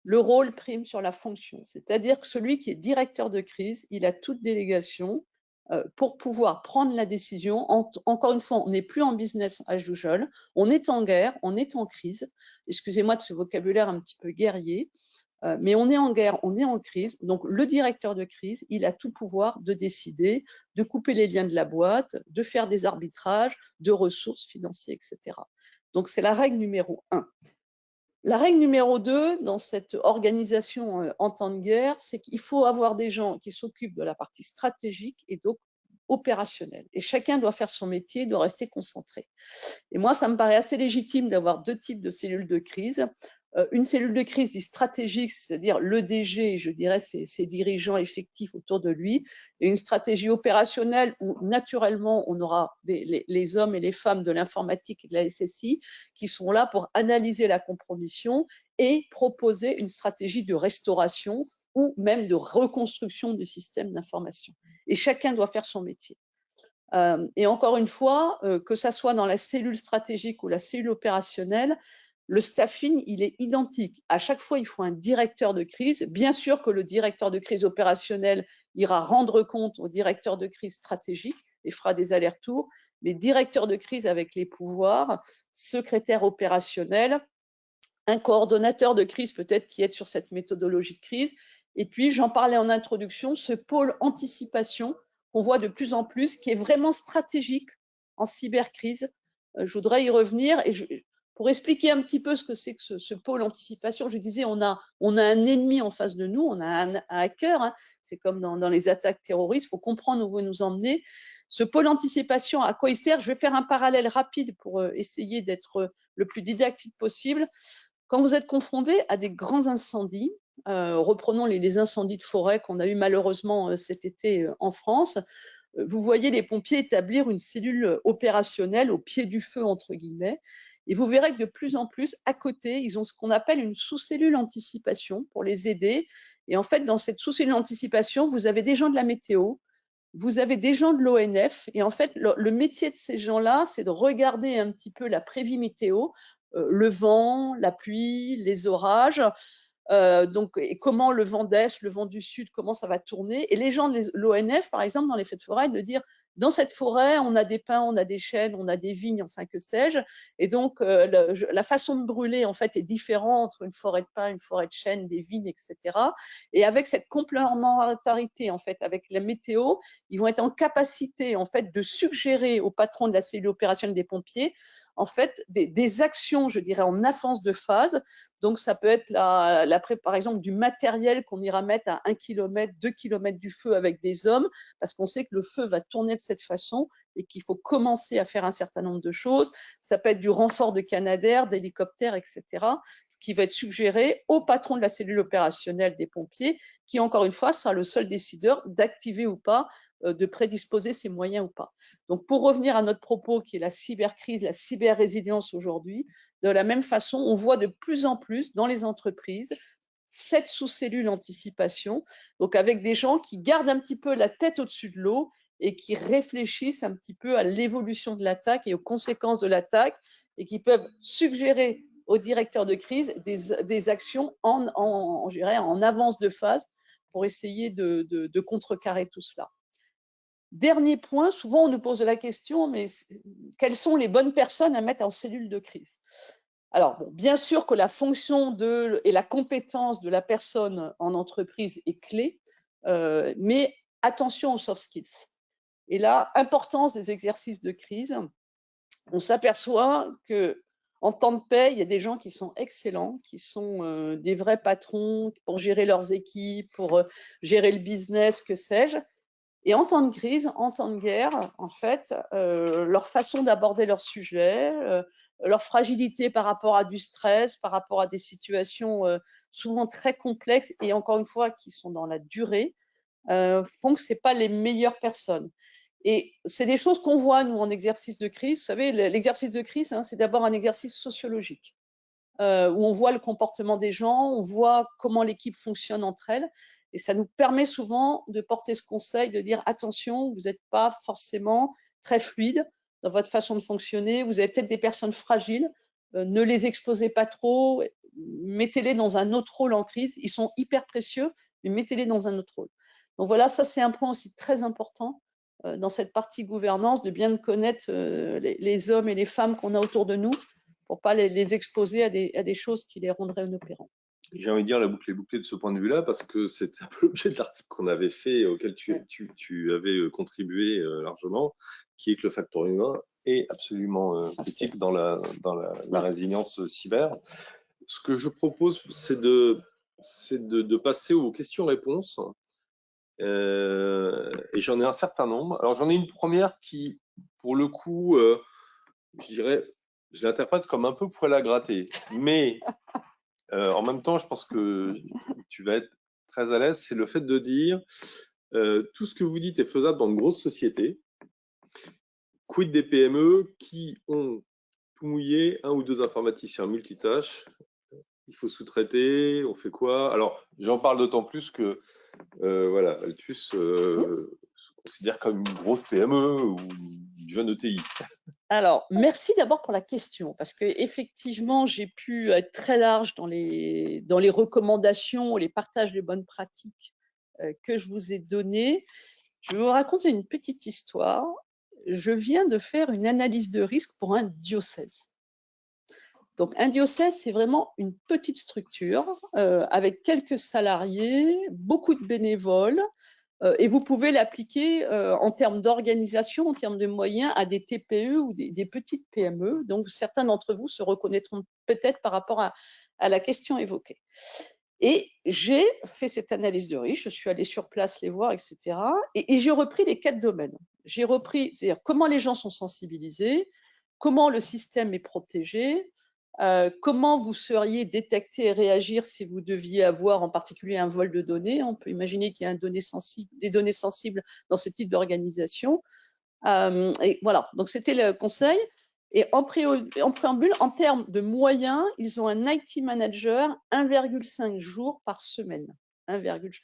Le rôle prime sur la fonction. C'est-à-dire que celui qui est directeur de crise, il a toute délégation pour pouvoir prendre la décision. Encore une fois, on n'est plus en business as usual, on est en guerre, on est en crise. Excusez-moi de ce vocabulaire un petit peu guerrier, mais on est en guerre, on est en crise. Donc, le directeur de crise, il a tout pouvoir de décider, de couper les liens de la boîte, de faire des arbitrages, de ressources financières, etc. Donc, c'est la règle numéro 1. La règle numéro 2 dans cette organisation en temps de guerre, c'est qu'il faut avoir des gens qui s'occupent de la partie stratégique et donc opérationnelle. Et chacun doit faire son métier, doit rester concentré. Et moi, ça me paraît assez légitime d'avoir deux types de cellules de crise. Une cellule de crise dite stratégique, c'est-à-dire le DG, je dirais, ses dirigeants effectifs autour de lui, et une stratégie opérationnelle où naturellement on aura les hommes et les femmes de l'informatique et de la SSI qui sont là pour analyser la compromission et proposer une stratégie de restauration ou même de reconstruction du système d'information. Et chacun doit faire son métier. Et encore une fois, que ça soit dans la cellule stratégique ou la cellule opérationnelle, le staffing, il est identique. À chaque fois, il faut un directeur de crise. Bien sûr que le directeur de crise opérationnel ira rendre compte au directeur de crise stratégique et fera des allers-retours, mais directeur de crise avec les pouvoirs, secrétaire opérationnel, un coordonnateur de crise peut-être qui aide sur cette méthodologie de crise. Et puis, j'en parlais en introduction, ce pôle anticipation qu'on voit de plus en plus, qui est vraiment stratégique en cybercrise. Je voudrais y revenir et pour expliquer un petit peu ce que c'est que ce pôle anticipation, je disais, on a un ennemi en face de nous, on a un hacker, hein, c'est comme dans les attaques terroristes, il faut comprendre où vous nous emmenez. Ce pôle anticipation, à quoi il sert? Je vais faire un parallèle rapide pour essayer d'être le plus didactique possible. Quand vous êtes confronté à des grands incendies, reprenons les incendies de forêt qu'on a eu malheureusement cet été en France, vous voyez les pompiers établir une cellule opérationnelle au pied du feu, entre guillemets, et vous verrez que de plus en plus, à côté, ils ont ce qu'on appelle une sous-cellule anticipation pour les aider. Et en fait, dans cette sous-cellule anticipation, vous avez des gens de la météo, vous avez des gens de l'ONF, et en fait, le métier de ces gens-là, c'est de regarder un petit peu la prévie météo, le vent, la pluie, les orages, Et comment le vent d'Est, le vent du Sud, comment ça va tourner. Et les gens de l'ONF, par exemple, dans les feux de forêt, de dire, dans cette forêt, on a des pins, on a des chênes, on a des vignes, enfin, que sais-je. Et donc, la façon de brûler, en fait, est différente entre une forêt de pins, une forêt de chênes, des vignes, etc. Et avec cette complémentarité, en fait, avec la météo, ils vont être en capacité, en fait, de suggérer au patron de la cellule opérationnelle des pompiers, en fait, des actions, je dirais, en avance de phase. Donc, ça peut être par exemple, du matériel qu'on ira mettre à 1 km, 2 km du feu avec des hommes, parce qu'on sait que le feu va tourner de cette façon et qu'il faut commencer à faire un certain nombre de choses. Ça peut être du renfort de canadair, d'hélicoptères, etc., qui va être suggéré au patron de la cellule opérationnelle des pompiers, qui, encore une fois, sera le seul décideur d'activer ou pas, de prédisposer ses moyens ou pas. Donc, pour revenir à notre propos, qui est la cybercrise, la cyber-résilience aujourd'hui, de la même façon, on voit de plus en plus dans les entreprises cette sous-cellule anticipation, donc avec des gens qui gardent un petit peu la tête au-dessus de l'eau et qui réfléchissent un petit peu à l'évolution de l'attaque et aux conséquences de l'attaque, et qui peuvent suggérer au directeur de crise des actions en avance de phase pour essayer de contrecarrer tout cela. Dernier point, souvent on nous pose la question, mais quelles sont les bonnes personnes à mettre en cellule de crise? Alors, bon, bien sûr que la fonction et la compétence de la personne en entreprise est clé, mais attention aux soft skills. Et là, importance des exercices de crise. On s'aperçoit que en temps de paix, il y a des gens qui sont excellents, qui sont des vrais patrons pour gérer leurs équipes, pour gérer le business, que sais-je. Et en temps de crise, en temps de guerre, en fait, leur façon d'aborder leur sujet, leur fragilité par rapport à du stress, par rapport à des situations souvent très complexes et encore une fois qui sont dans la durée, font que ce n'est pas les meilleures personnes. Et c'est des choses qu'on voit, nous, en exercice de crise. Vous savez, l'exercice de crise, hein, c'est d'abord un exercice sociologique, où on voit le comportement des gens, on voit comment l'équipe fonctionne entre elles. Et ça nous permet souvent de porter ce conseil, de dire attention, vous n'êtes pas forcément très fluide dans votre façon de fonctionner, vous avez peut-être des personnes fragiles, ne les exposez pas trop, mettez-les dans un autre rôle en crise, ils sont hyper précieux, mais mettez-les dans un autre rôle. Donc voilà, ça c'est un point aussi très important dans cette partie gouvernance, de bien connaître les hommes et les femmes qu'on a autour de nous, pour ne pas les exposer à des choses qui les rendraient inopérants. J'ai envie de dire la boucle est bouclée de ce point de vue-là, parce que c'est un peu l'objet de l'article qu'on avait fait, auquel tu avais contribué largement, qui est que le facteur humain est absolument critique dans la résilience cyber. Ce que je propose, c'est de passer aux questions-réponses. Et j'en ai un certain nombre. Alors, j'en ai une première qui, pour le coup, je dirais, je l'interprète comme un peu poil à gratter. Mais en même temps, je pense que tu vas être très à l'aise. C'est le fait de dire tout ce que vous dites est faisable dans de grosses sociétés. Quid des PME qui ont tout mouillé, 1 ou 2 informaticiens multitâches? Il faut sous-traiter, on fait quoi? Alors, j'en parle d'autant plus que voilà, Altus se considère comme une grosse PME ou une jeune ETI. Alors, merci d'abord pour la question, parce que effectivement, j'ai pu être très large dans les recommandations, les partages de bonnes pratiques que je vous ai données. Je vais vous raconter une petite histoire. Je viens de faire une analyse de risque pour un diocèse. Donc, un diocèse, c'est vraiment une petite structure avec quelques salariés, beaucoup de bénévoles, et vous pouvez l'appliquer en termes d'organisation, en termes de moyens, à des TPE ou des petites PME. Donc, certains d'entre vous se reconnaîtront peut-être par rapport à la question évoquée. Et j'ai fait cette analyse de risque, je suis allée sur place les voir, etc. Et j'ai repris les 4 domaines. J'ai repris, c'est-à-dire comment les gens sont sensibilisés, comment le système est protégé, comment vous seriez détecté et réagir si vous deviez avoir en particulier un vol de données. On peut imaginer qu'il y a des données sensibles dans ce type d'organisation. Et voilà, donc c'était le conseil. Et en préambule, en termes de moyens, ils ont un IT manager 1,5 jours par semaine.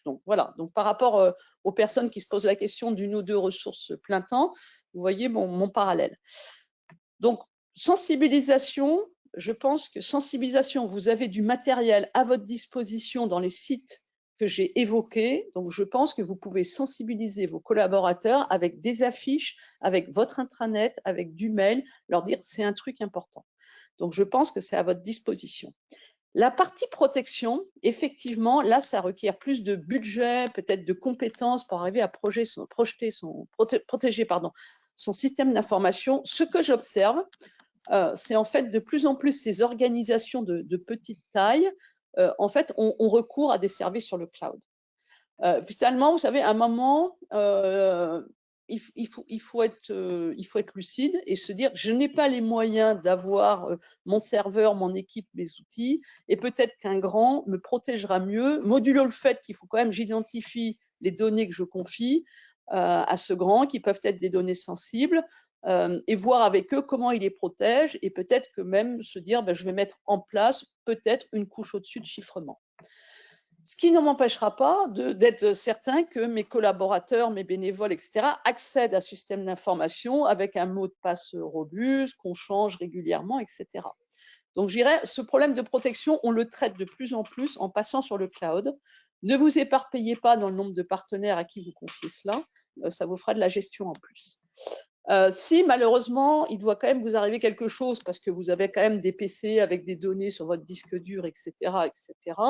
Donc voilà, donc par rapport aux personnes qui se posent la question d'une ou deux ressources plein temps, vous voyez mon parallèle. Donc, sensibilisation, je pense que sensibilisation, vous avez du matériel à votre disposition dans les sites que j'ai évoqués. Donc, je pense que vous pouvez sensibiliser vos collaborateurs avec des affiches, avec votre intranet, avec du mail, leur dire c'est un truc important. Donc, je pense que c'est à votre disposition. La partie protection, effectivement, là, ça requiert plus de budget, peut-être de compétences pour arriver à protéger son système d'information. Ce que j'observe, c'est en fait de plus en plus ces organisations de petite taille, en fait, ont recours à des services sur le cloud. Finalement, vous savez, à un moment, il faut être lucide et se dire, je n'ai pas les moyens d'avoir mon serveur, mon équipe, mes outils, et peut-être qu'un grand me protégera mieux, modulo le fait qu'il faut quand même j'identifie les données que je confie à ce grand, qui peuvent être des données sensibles, et voir avec eux comment ils les protègent, et peut-être que même se dire, ben, je vais mettre en place peut-être une couche au-dessus de chiffrement. Ce qui ne m'empêchera pas d'être certain que mes collaborateurs, mes bénévoles, etc., accèdent à ce système d'information avec un mot de passe robuste, qu'on change régulièrement, etc. Donc, je dirais, ce problème de protection, on le traite de plus en plus en passant sur le cloud. Ne vous éparpillez pas dans le nombre de partenaires à qui vous confiez cela, ça vous fera de la gestion en plus. Si malheureusement, il doit quand même vous arriver quelque chose parce que vous avez quand même des PC avec des données sur votre disque dur, etc., etc.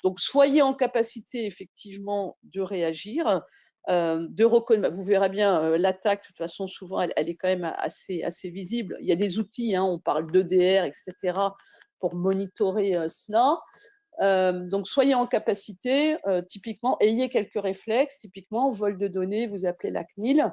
Donc, soyez en capacité effectivement de réagir, de reconnaître. Vous verrez bien, l'attaque, de toute façon, souvent, elle est quand même assez visible. Il y a des outils, hein, on parle d'EDR, etc., pour monitorer cela. Donc, soyez en capacité, typiquement, ayez quelques réflexes, typiquement, vol de données, vous appelez la CNIL.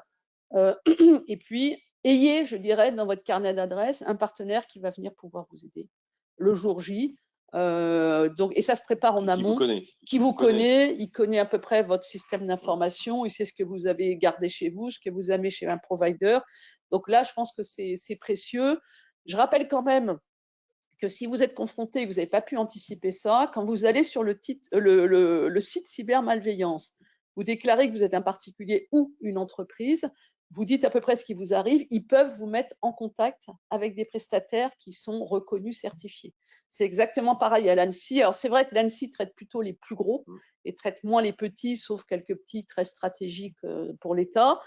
Et puis, ayez, je dirais, dans votre carnet d'adresses, un partenaire qui va venir pouvoir vous aider le jour J. Donc, et ça se prépare en amont. Qui vous connaît, il connaît à peu près votre système d'information, il sait ce que vous avez gardé chez vous, ce que vous avez chez un provider. Donc là, je pense que c'est précieux. Je rappelle quand même que si vous êtes confronté, vous n'avez pas pu anticiper ça, quand vous allez sur le site cybermalveillance, vous déclarez que vous êtes un particulier ou une entreprise, vous dites à peu près ce qui vous arrive, ils peuvent vous mettre en contact avec des prestataires qui sont reconnus, certifiés. C'est exactement pareil à l'ANSSI. Alors, c'est vrai que l'ANSSI traite plutôt les plus gros et traite moins les petits, sauf quelques petits très stratégiques pour l'État.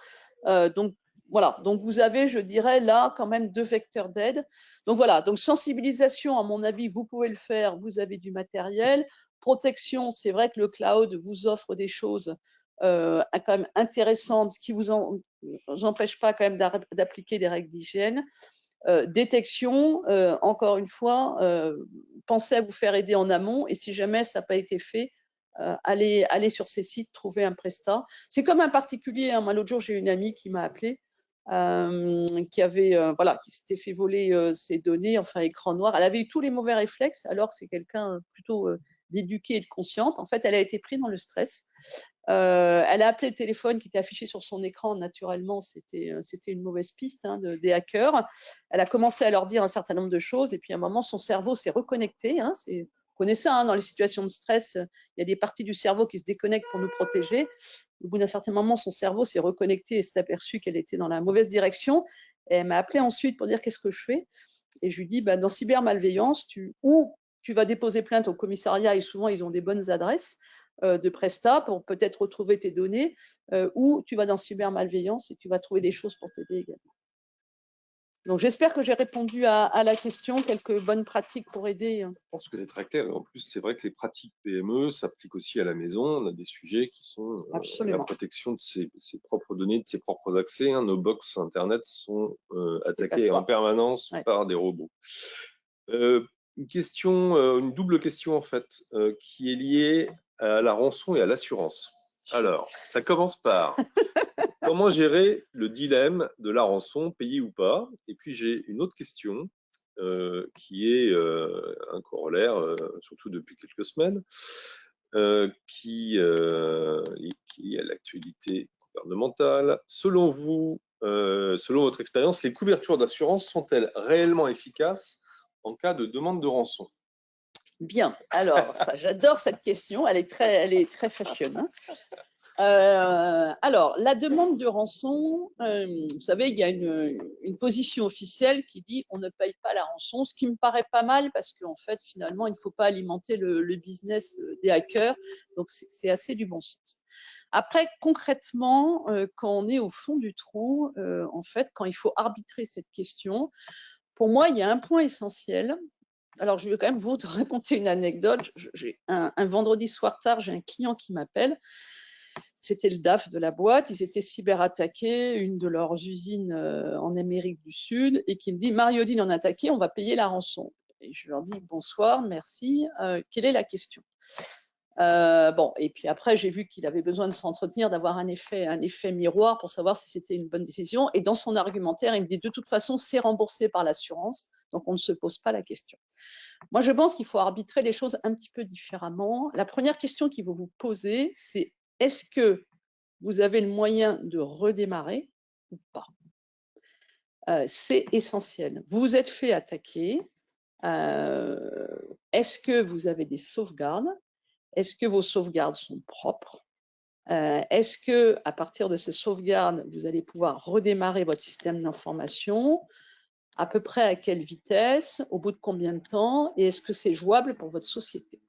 Donc, voilà, donc vous avez, je dirais, là, quand même 2 vecteurs d'aide. Donc voilà, donc sensibilisation, à mon avis, vous pouvez le faire, vous avez du matériel. Protection, c'est vrai que le cloud vous offre des choses quand même intéressantes, ce qui vous empêche pas quand même d'appliquer des règles d'hygiène. Détection, encore une fois, pensez à vous faire aider en amont, et si jamais ça n'a pas été fait, allez sur ces sites, trouver un prestat. C'est comme un particulier, hein. Moi, l'autre jour, j'ai une amie qui m'a appelé, qui s'était fait voler ses données, enfin écran noir. Elle avait eu tous les mauvais réflexes, alors que c'est quelqu'un plutôt d'éduqué et de consciente. En fait, elle a été prise dans le stress. Elle a appelé le téléphone qui était affiché sur son écran. Naturellement, c'était une mauvaise piste, hein, des hackers. Elle a commencé à leur dire un certain nombre de choses, et puis à un moment, son cerveau s'est reconnecté. Hein, vous connaissez ça, hein, dans les situations de stress, il y a des parties du cerveau qui se déconnectent pour nous protéger. Au bout d'un certain moment, son cerveau s'est reconnecté et s'est aperçu qu'elle était dans la mauvaise direction. Et elle m'a appelé ensuite pour dire qu'est-ce que je fais. Et je lui dis, dans cybermalveillance, tu vas déposer plainte au commissariat, et souvent ils ont des bonnes adresses de Presta pour peut-être retrouver tes données, ou tu vas dans cybermalveillance et tu vas trouver des choses pour t'aider également. Donc, j'espère que j'ai répondu à la question, quelques bonnes pratiques pour aider. Je pense que c'est très clair. En plus, c'est vrai que les pratiques PME s'appliquent aussi à la maison. On a des sujets qui sont la protection de ses propres données, de ses propres accès. Hein. Nos box Internet sont attaquées en permanence par des robots. Une double question en fait, qui est liée à la rançon et à l'assurance. Alors, ça commence par comment gérer le dilemme de la rançon, payer ou pas? Et puis j'ai une autre question qui est un corollaire, surtout depuis quelques semaines, qui est à l'actualité gouvernementale. Selon vous, selon votre expérience, les couvertures d'assurance sont-elles réellement efficaces en cas de demande de rançon? Bien, alors, j'adore cette question, elle est très fashion. Hein. Alors, la demande de rançon, vous savez, il y a une position officielle qui dit on ne paye pas la rançon, ce qui me paraît pas mal parce qu'en fait, finalement, il ne faut pas alimenter le business des hackers. Donc, c'est assez du bon sens. Après, concrètement, quand on est au fond du trou, en fait, quand il faut arbitrer cette question, pour moi, il y a un point essentiel. Alors, je vais quand même vous raconter une anecdote. Un vendredi soir tard, j'ai un client qui m'appelle. C'était le DAF de la boîte. Ils étaient cyberattaqués, une de leurs usines en Amérique du Sud, et qui me dit Marioline en attaqué, on va payer la rançon. Et je leur dis bonsoir, merci. Quelle est la question? Bon, et puis après, j'ai vu qu'il avait besoin de s'entretenir, d'avoir un effet miroir pour savoir si c'était une bonne décision. Et dans son argumentaire, il me dit de toute façon, c'est remboursé par l'assurance, donc on ne se pose pas la question. Moi, je pense qu'il faut arbitrer les choses un petit peu différemment. La première question qu'il faut vous poser, c'est est-ce que vous avez le moyen de redémarrer ou pas? C'est essentiel. Vous vous êtes fait attaquer. Est-ce que vous avez des sauvegardes? Est-ce que vos sauvegardes sont propres? Est-ce que, à partir de ces sauvegardes, vous allez pouvoir redémarrer votre système d'information? À peu près à quelle vitesse? Au bout de combien de temps? Et est-ce que c'est jouable pour votre société?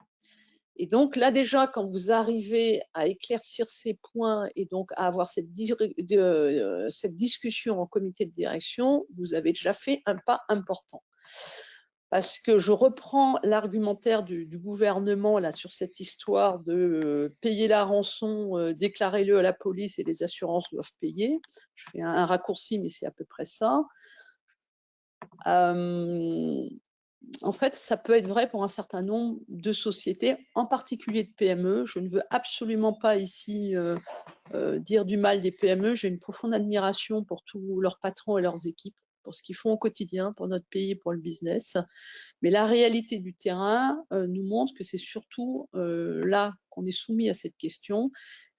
Et donc là déjà, quand vous arrivez à éclaircir ces points et donc à avoir cette discussion en comité de direction, vous avez déjà fait un pas important. Parce que je reprends l'argumentaire du gouvernement là, sur cette histoire de payer la rançon, déclarez-le à la police et les assurances doivent payer. Je fais un raccourci, mais c'est à peu près ça. En fait, ça peut être vrai pour un certain nombre de sociétés, en particulier de PME. Je ne veux absolument pas ici dire du mal des PME. J'ai une profonde admiration pour tous leurs patrons et leurs équipes, pour ce qu'ils font au quotidien, pour notre pays et pour le business. Mais la réalité du terrain nous montre que c'est surtout là qu'on est soumis à cette question.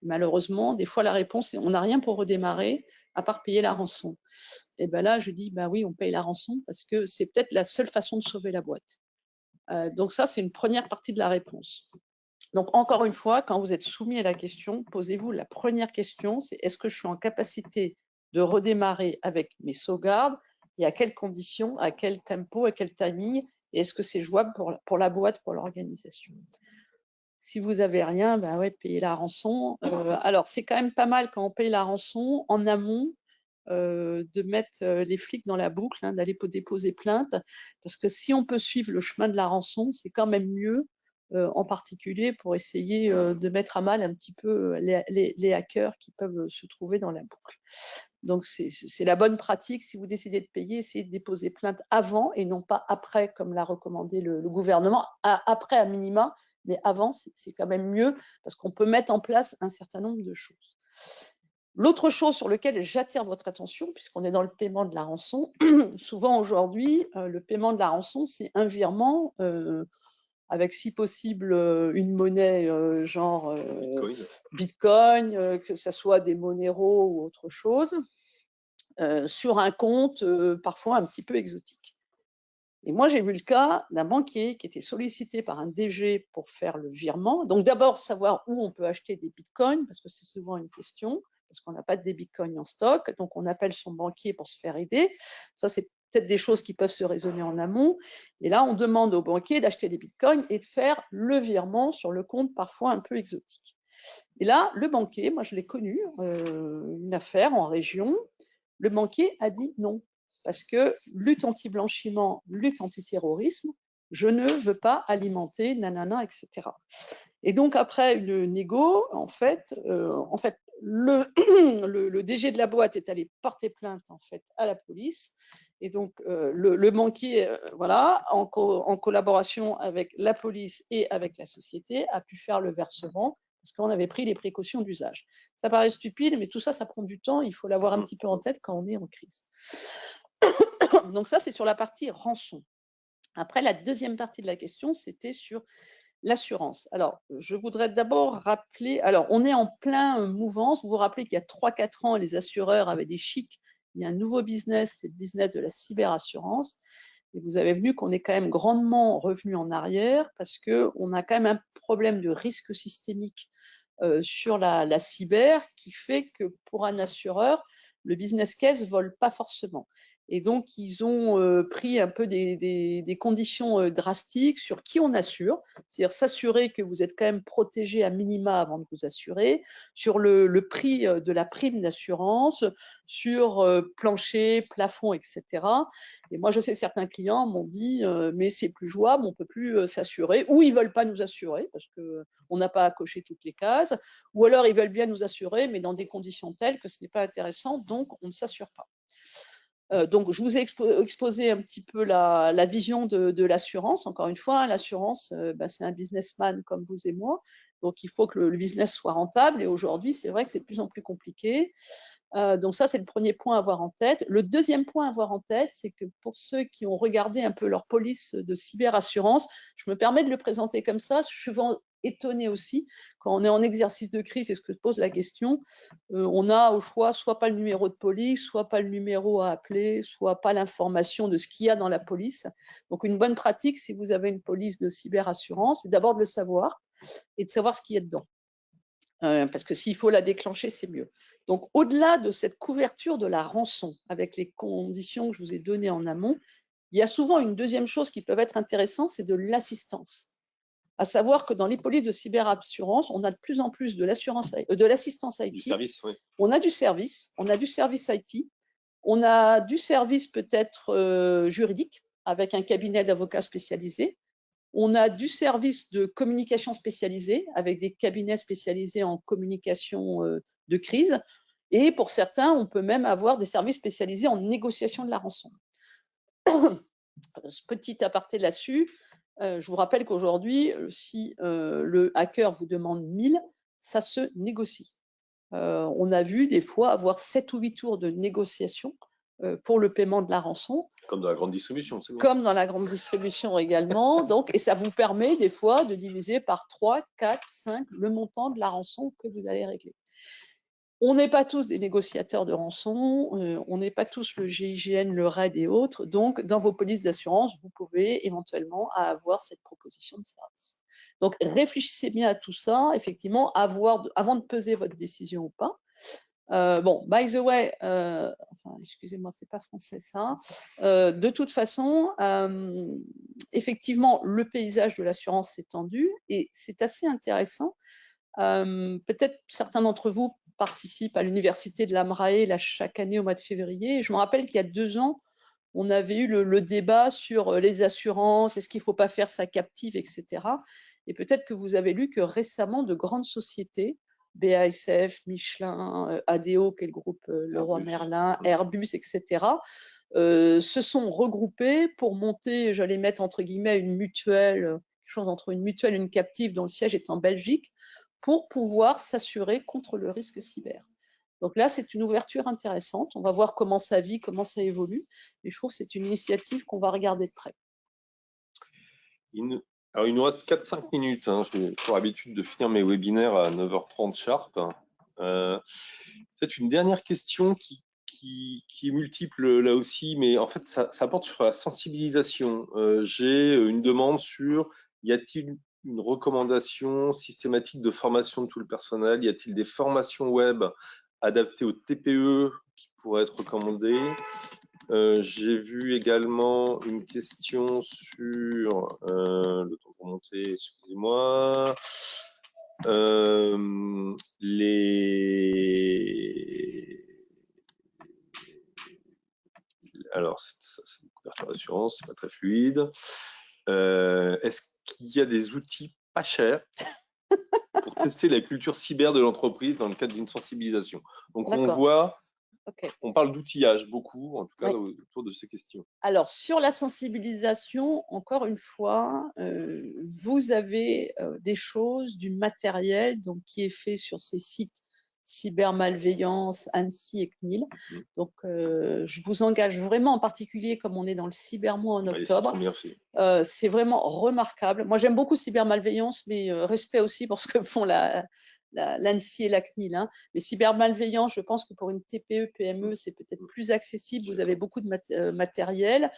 Malheureusement, des fois, la réponse est on n'a rien pour redémarrer à part payer la rançon. Et ben là, je dis, bah oui, on paye la rançon parce que c'est peut-être la seule façon de sauver la boîte. Donc ça, c'est une première partie de la réponse. Donc encore une fois, quand vous êtes soumis à la question, posez-vous la première question, c'est est-ce que je suis en capacité de redémarrer avec mes sauvegardes et à quelles conditions, à quel tempo, à quel timing, et est-ce que c'est jouable pour la boîte, pour l'organisation? Si vous n'avez rien, ben ouais, payez la rançon. Alors, c'est quand même pas mal quand on paye la rançon en amont de mettre les flics dans la boucle, hein, d'aller déposer plainte, parce que si on peut suivre le chemin de la rançon, c'est quand même mieux, en particulier pour essayer de mettre à mal un petit peu les hackers qui peuvent se trouver dans la boucle. Donc, c'est la bonne pratique. Si vous décidez de payer, essayez de déposer plainte avant et non pas après, comme l'a recommandé le gouvernement. Après, à minima, mais avant, c'est quand même mieux parce qu'on peut mettre en place un certain nombre de choses. L'autre chose sur laquelle j'attire votre attention, puisqu'on est dans le paiement de la rançon, souvent aujourd'hui, le paiement de la rançon, c'est un virement avec, si possible, une monnaie genre Bitcoin, que ce soit des Monero ou autre chose, sur un compte parfois un petit peu exotique. Et moi, j'ai vu le cas d'un banquier qui était sollicité par un DG pour faire le virement. Donc d'abord, savoir où on peut acheter des bitcoins, parce que c'est souvent une question, parce qu'on n'a pas de bitcoins en stock. Donc on appelle son banquier pour se faire aider. Ça, c'est peut-être des choses qui peuvent se raisonner en amont. Et là, on demande au banquier d'acheter des bitcoins et de faire le virement sur le compte parfois un peu exotique. Et là, le banquier, moi je l'ai connu, une affaire en région, le banquier a dit non, parce que lutte anti-blanchiment, lutte anti-terrorisme, je ne veux pas alimenter, nanana, etc. Et donc après le négo, en fait le DG de la boîte est allé porter plainte en fait à la police. Et donc le banquier, voilà, en collaboration avec la police et avec la société, a pu faire le versement parce qu'on avait pris les précautions d'usage. Ça paraît stupide, mais tout ça, ça prend du temps. Il faut l'avoir un petit peu en tête quand on est en crise. Donc ça, c'est sur la partie rançon. Après, la deuxième partie de la question, c'était sur l'assurance. Alors, je voudrais d'abord rappeler, alors on est en plein mouvance. Vous vous rappelez qu'il y a 3-4 ans, les assureurs avaient des chics. Il y a un nouveau business, c'est le business de la cyberassurance. Et vous avez vu qu'on est quand même grandement revenu en arrière parce qu'on a quand même un problème de risque systémique sur la cyber qui fait que pour un assureur, le business case ne vole pas forcément. Et donc, ils ont pris un peu des conditions drastiques sur qui on assure, c'est-à-dire s'assurer que vous êtes quand même protégé à minima avant de vous assurer, sur le prix de la prime d'assurance, sur plancher, plafond, etc. Et moi, je sais certains clients m'ont dit mais c'est plus jouable, on peut plus s'assurer, ou ils veulent pas nous assurer parce que on n'a pas à cocher toutes les cases, ou alors ils veulent bien nous assurer, mais dans des conditions telles que ce n'est pas intéressant, donc on ne s'assure pas. Donc, je vous ai exposé un petit peu la vision de l'assurance. Encore une fois, l'assurance, c'est un businessman comme vous et moi. Donc, il faut que le business soit rentable. Et aujourd'hui, c'est vrai que c'est de plus en plus compliqué. Donc, ça, c'est le premier point à avoir en tête. Le deuxième point à avoir en tête, c'est que pour ceux qui ont regardé un peu leur police de cyberassurance, je me permets de le présenter comme ça. Je suis souvent étonnée aussi, quand on est en exercice de crise, c'est ce que se pose la question, on a au choix soit pas le numéro de police, soit pas le numéro à appeler, soit pas l'information de ce qu'il y a dans la police. Donc une bonne pratique, si vous avez une police de cyberassurance, c'est d'abord de le savoir et de savoir ce qu'il y a dedans. Parce que s'il faut la déclencher, c'est mieux. Donc au-delà de cette couverture de la rançon, avec les conditions que je vous ai données en amont, il y a souvent une deuxième chose qui peut être intéressante, c'est de l'assistance. À savoir que dans les polices de cyberassurance, on a de plus en plus de l'assistance IT. Du service, oui. On a du service IT, on a du service peut-être juridique avec un cabinet d'avocats spécialisé. On a du service de communication spécialisé avec des cabinets spécialisés en communication de crise. Et pour certains, on peut même avoir des services spécialisés en négociation de la rançon. Petit aparté là-dessus, je vous rappelle qu'aujourd'hui, si le hacker vous demande 1000, ça se négocie. On a vu des fois avoir 7 ou 8 tours de négociation pour le paiement de la rançon. Comme dans la grande distribution, c'est bien. Comme dans la grande distribution également. Donc, et ça vous permet des fois de diviser par 3, 4, 5 le montant de la rançon que vous allez régler. On n'est pas tous des négociateurs de rançon, on n'est pas tous le GIGN, le RAID et autres. Donc, dans vos polices d'assurance, vous pouvez éventuellement avoir cette proposition de service. Donc, réfléchissez bien à tout ça, effectivement, avant de peser votre décision ou pas. Bon, by the way, enfin, excusez-moi, c'est pas français ça. De toute façon, effectivement, le paysage de l'assurance s'est tendu et c'est assez intéressant. Peut-être certains d'entre vous participent à l'université de l'AMRAE là, chaque année au mois de février. Et je me rappelle qu'il y a 2 ans, on avait eu le débat sur les assurances, est-ce qu'il ne faut pas faire ça captive, etc. Et peut-être que vous avez lu que récemment, de grandes sociétés, BASF, Michelin, ADO, qui est le groupe Leroy Merlin, Airbus, etc., se sont regroupés pour monter, j'allais mettre entre guillemets, une mutuelle, quelque chose entre une mutuelle et une captive dont le siège est en Belgique, pour pouvoir s'assurer contre le risque cyber. Donc là, c'est une ouverture intéressante. On va voir comment ça vit, comment ça évolue. Et je trouve que c'est une initiative qu'on va regarder de près. Alors, il nous reste 4-5 minutes. Hein. J'ai pour habitude de finir mes webinaires à 9h30 sharp. Peut-être une dernière question qui est multiple là aussi, mais en fait, ça porte sur la sensibilisation. J'ai une demande sur, y a-t-il une recommandation systématique de formation de tout le personnel? Y a-t-il des formations web adaptées au TPE qui pourraient être recommandées? J'ai vu également une question sur le temps pour monter, excusez-moi. Alors, c'est une couverture d'assurance, c'est pas très fluide. Est-ce qu'il y a des outils pas chers pour tester la culture cyber de l'entreprise dans le cadre d'une sensibilisation? Donc, on voit, on parle d'outillage beaucoup, en tout cas, autour de ces questions. Alors, sur la sensibilisation, encore une fois, vous avez des choses, du matériel donc, qui est fait sur ces sites cybermalveillance, ANSSI et CNIL. Donc, je vous engage vraiment en particulier, comme on est dans le cybermois en octobre, c'est vraiment remarquable. Moi, j'aime beaucoup cybermalveillance, mais respect aussi pour ce que font l'ANSSI et la CNIL. Hein. Mais cybermalveillance, je pense que pour une TPE, PME, c'est peut-être plus accessible. Vous avez beaucoup de matériel.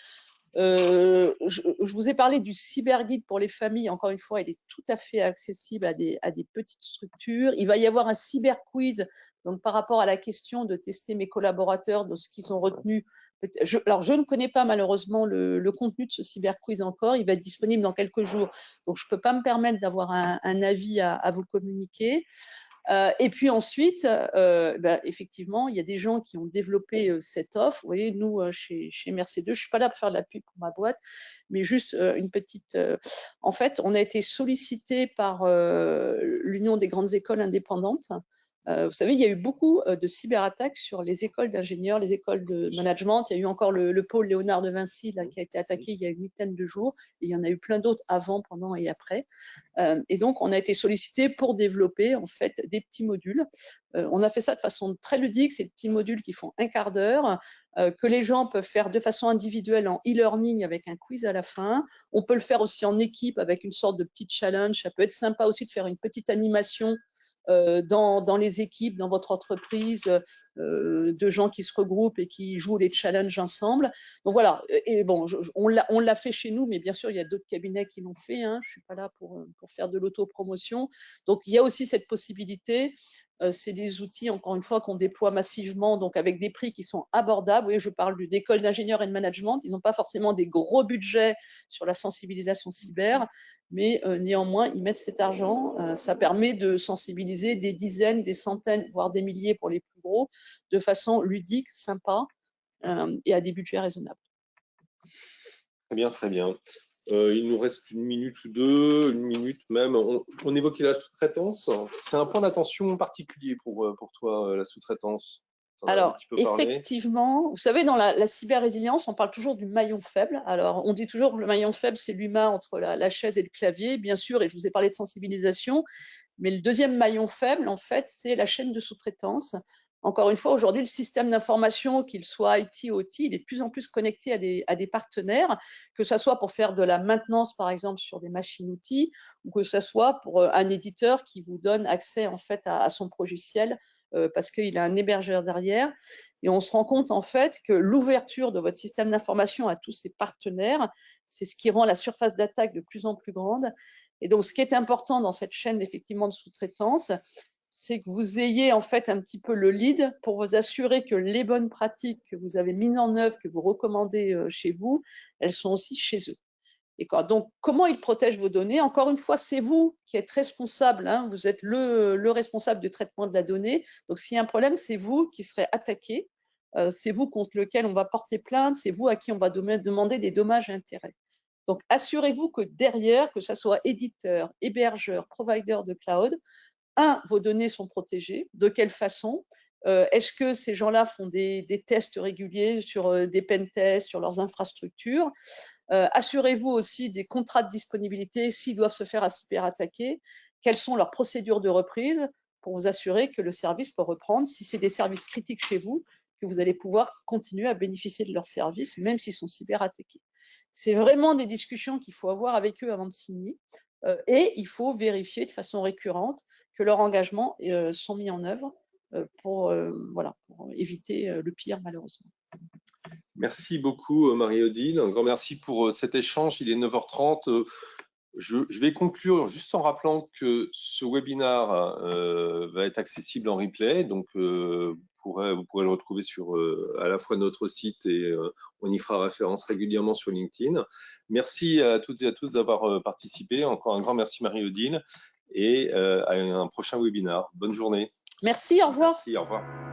Je vous ai parlé du cyberguide pour les familles. Encore une fois, il est tout à fait accessible à des petites structures. Il va y avoir un cyberquiz. Donc, par rapport à la question de tester mes collaborateurs dans ce qu'ils ont retenu. Alors, je ne connais pas malheureusement le contenu de ce cyberquiz encore. Il va être disponible dans quelques jours. Donc, je ne peux pas me permettre d'avoir un avis à vous communiquer. Et puis ensuite, effectivement, il y a des gens qui ont développé cette offre. Vous voyez, nous, chez Mercedes, je ne suis pas là pour faire de la pub pour ma boîte, mais juste une petite… en fait, on a été sollicité par l'Union des grandes écoles indépendantes. Vous savez, il y a eu beaucoup de cyberattaques sur les écoles d'ingénieurs, les écoles de management. Il y a eu encore le pôle Léonard de Vinci là, qui a été attaqué il y a une huitaine de jours. Et il y en a eu plein d'autres avant, pendant et après. Et donc, on a été sollicité pour développer en fait des petits modules. On a fait ça de façon très ludique. C'est des petits modules qui font un quart d'heure, que les gens peuvent faire de façon individuelle en e-learning avec un quiz à la fin. On peut le faire aussi en équipe avec une sorte de petit challenge. Ça peut être sympa aussi de faire une petite animation dans les équipes, dans votre entreprise, de gens qui se regroupent et qui jouent les challenges ensemble. Donc voilà, et bon, on l'a fait chez nous, mais bien sûr, il y a d'autres cabinets qui l'ont fait. Hein. Je ne suis pas là pour faire de l'autopromotion. Donc, il y a aussi cette possibilité. C'est des outils, encore une fois, qu'on déploie massivement, donc avec des prix qui sont abordables. Oui, je parle d'école d'ingénieurs et de management. Ils n'ont pas forcément des gros budgets sur la sensibilisation cyber, mais néanmoins, ils mettent cet argent. Ça permet de sensibiliser des dizaines, des centaines, voire des milliers pour les plus gros, de façon ludique, sympa et à des budgets raisonnables. Très bien, très bien. Il nous reste une minute ou deux, une minute même. On évoquait la sous-traitance. C'est un point d'attention particulier pour toi, la sous-traitance. Alors, effectivement, vous savez, dans la cyber-résilience, on parle toujours du maillon faible. Alors, on dit toujours que le maillon faible, c'est l'humain entre la chaise et le clavier, bien sûr, et je vous ai parlé de sensibilisation. Mais le deuxième maillon faible, en fait, c'est la chaîne de sous-traitance. Encore une fois, aujourd'hui, le système d'information, qu'il soit IT ou OT, il est de plus en plus connecté à des partenaires, que ce soit pour faire de la maintenance, par exemple, sur des machines-outils, ou que ce soit pour un éditeur qui vous donne accès, en fait, à son logiciel, parce qu'il a un hébergeur derrière. Et on se rend compte, en fait, que l'ouverture de votre système d'information à tous ces partenaires, c'est ce qui rend la surface d'attaque de plus en plus grande. Et donc, ce qui est important dans cette chaîne effectivement de sous-traitance, c'est que vous ayez en fait un petit peu le lead pour vous assurer que les bonnes pratiques que vous avez mises en œuvre, que vous recommandez chez vous, elles sont aussi chez eux. Et donc, comment ils protègent vos données? Encore une fois, c'est vous qui êtes responsable. Hein, vous êtes le responsable du traitement de la donnée. Donc, s'il y a un problème, c'est vous qui serez attaqué. C'est vous contre lequel on va porter plainte. C'est vous à qui on va demander des dommages et intérêts. Donc, assurez-vous que derrière, que ce soit éditeur, hébergeur, provider de cloud, vos données sont protégées. De quelle façon? Est-ce que ces gens-là font des tests réguliers sur des pen tests, sur leurs infrastructures? Assurez-vous aussi des contrats de disponibilité s'ils doivent se faire cyberattaquer. Quelles sont leurs procédures de reprise pour vous assurer que le service peut reprendre? Si c'est des services critiques chez vous, que vous allez pouvoir continuer à bénéficier de leurs services, même s'ils sont cyberattaqués. C'est vraiment des discussions qu'il faut avoir avec eux avant de signer. Et il faut vérifier de façon récurrente que leurs engagements sont mis en œuvre pour éviter le pire, malheureusement. Merci beaucoup, Marie-Odile. Un grand merci pour cet échange. Il est 9h30. Je vais conclure juste en rappelant que ce webinaire va être accessible en replay. Donc, vous pourrez le retrouver sur à la fois notre site et on y fera référence régulièrement sur LinkedIn. Merci à toutes et à tous d'avoir participé. Encore un grand merci, Marie-Odile. Et à un prochain webinaire. Bonne journée. Merci, au revoir. Merci, au revoir.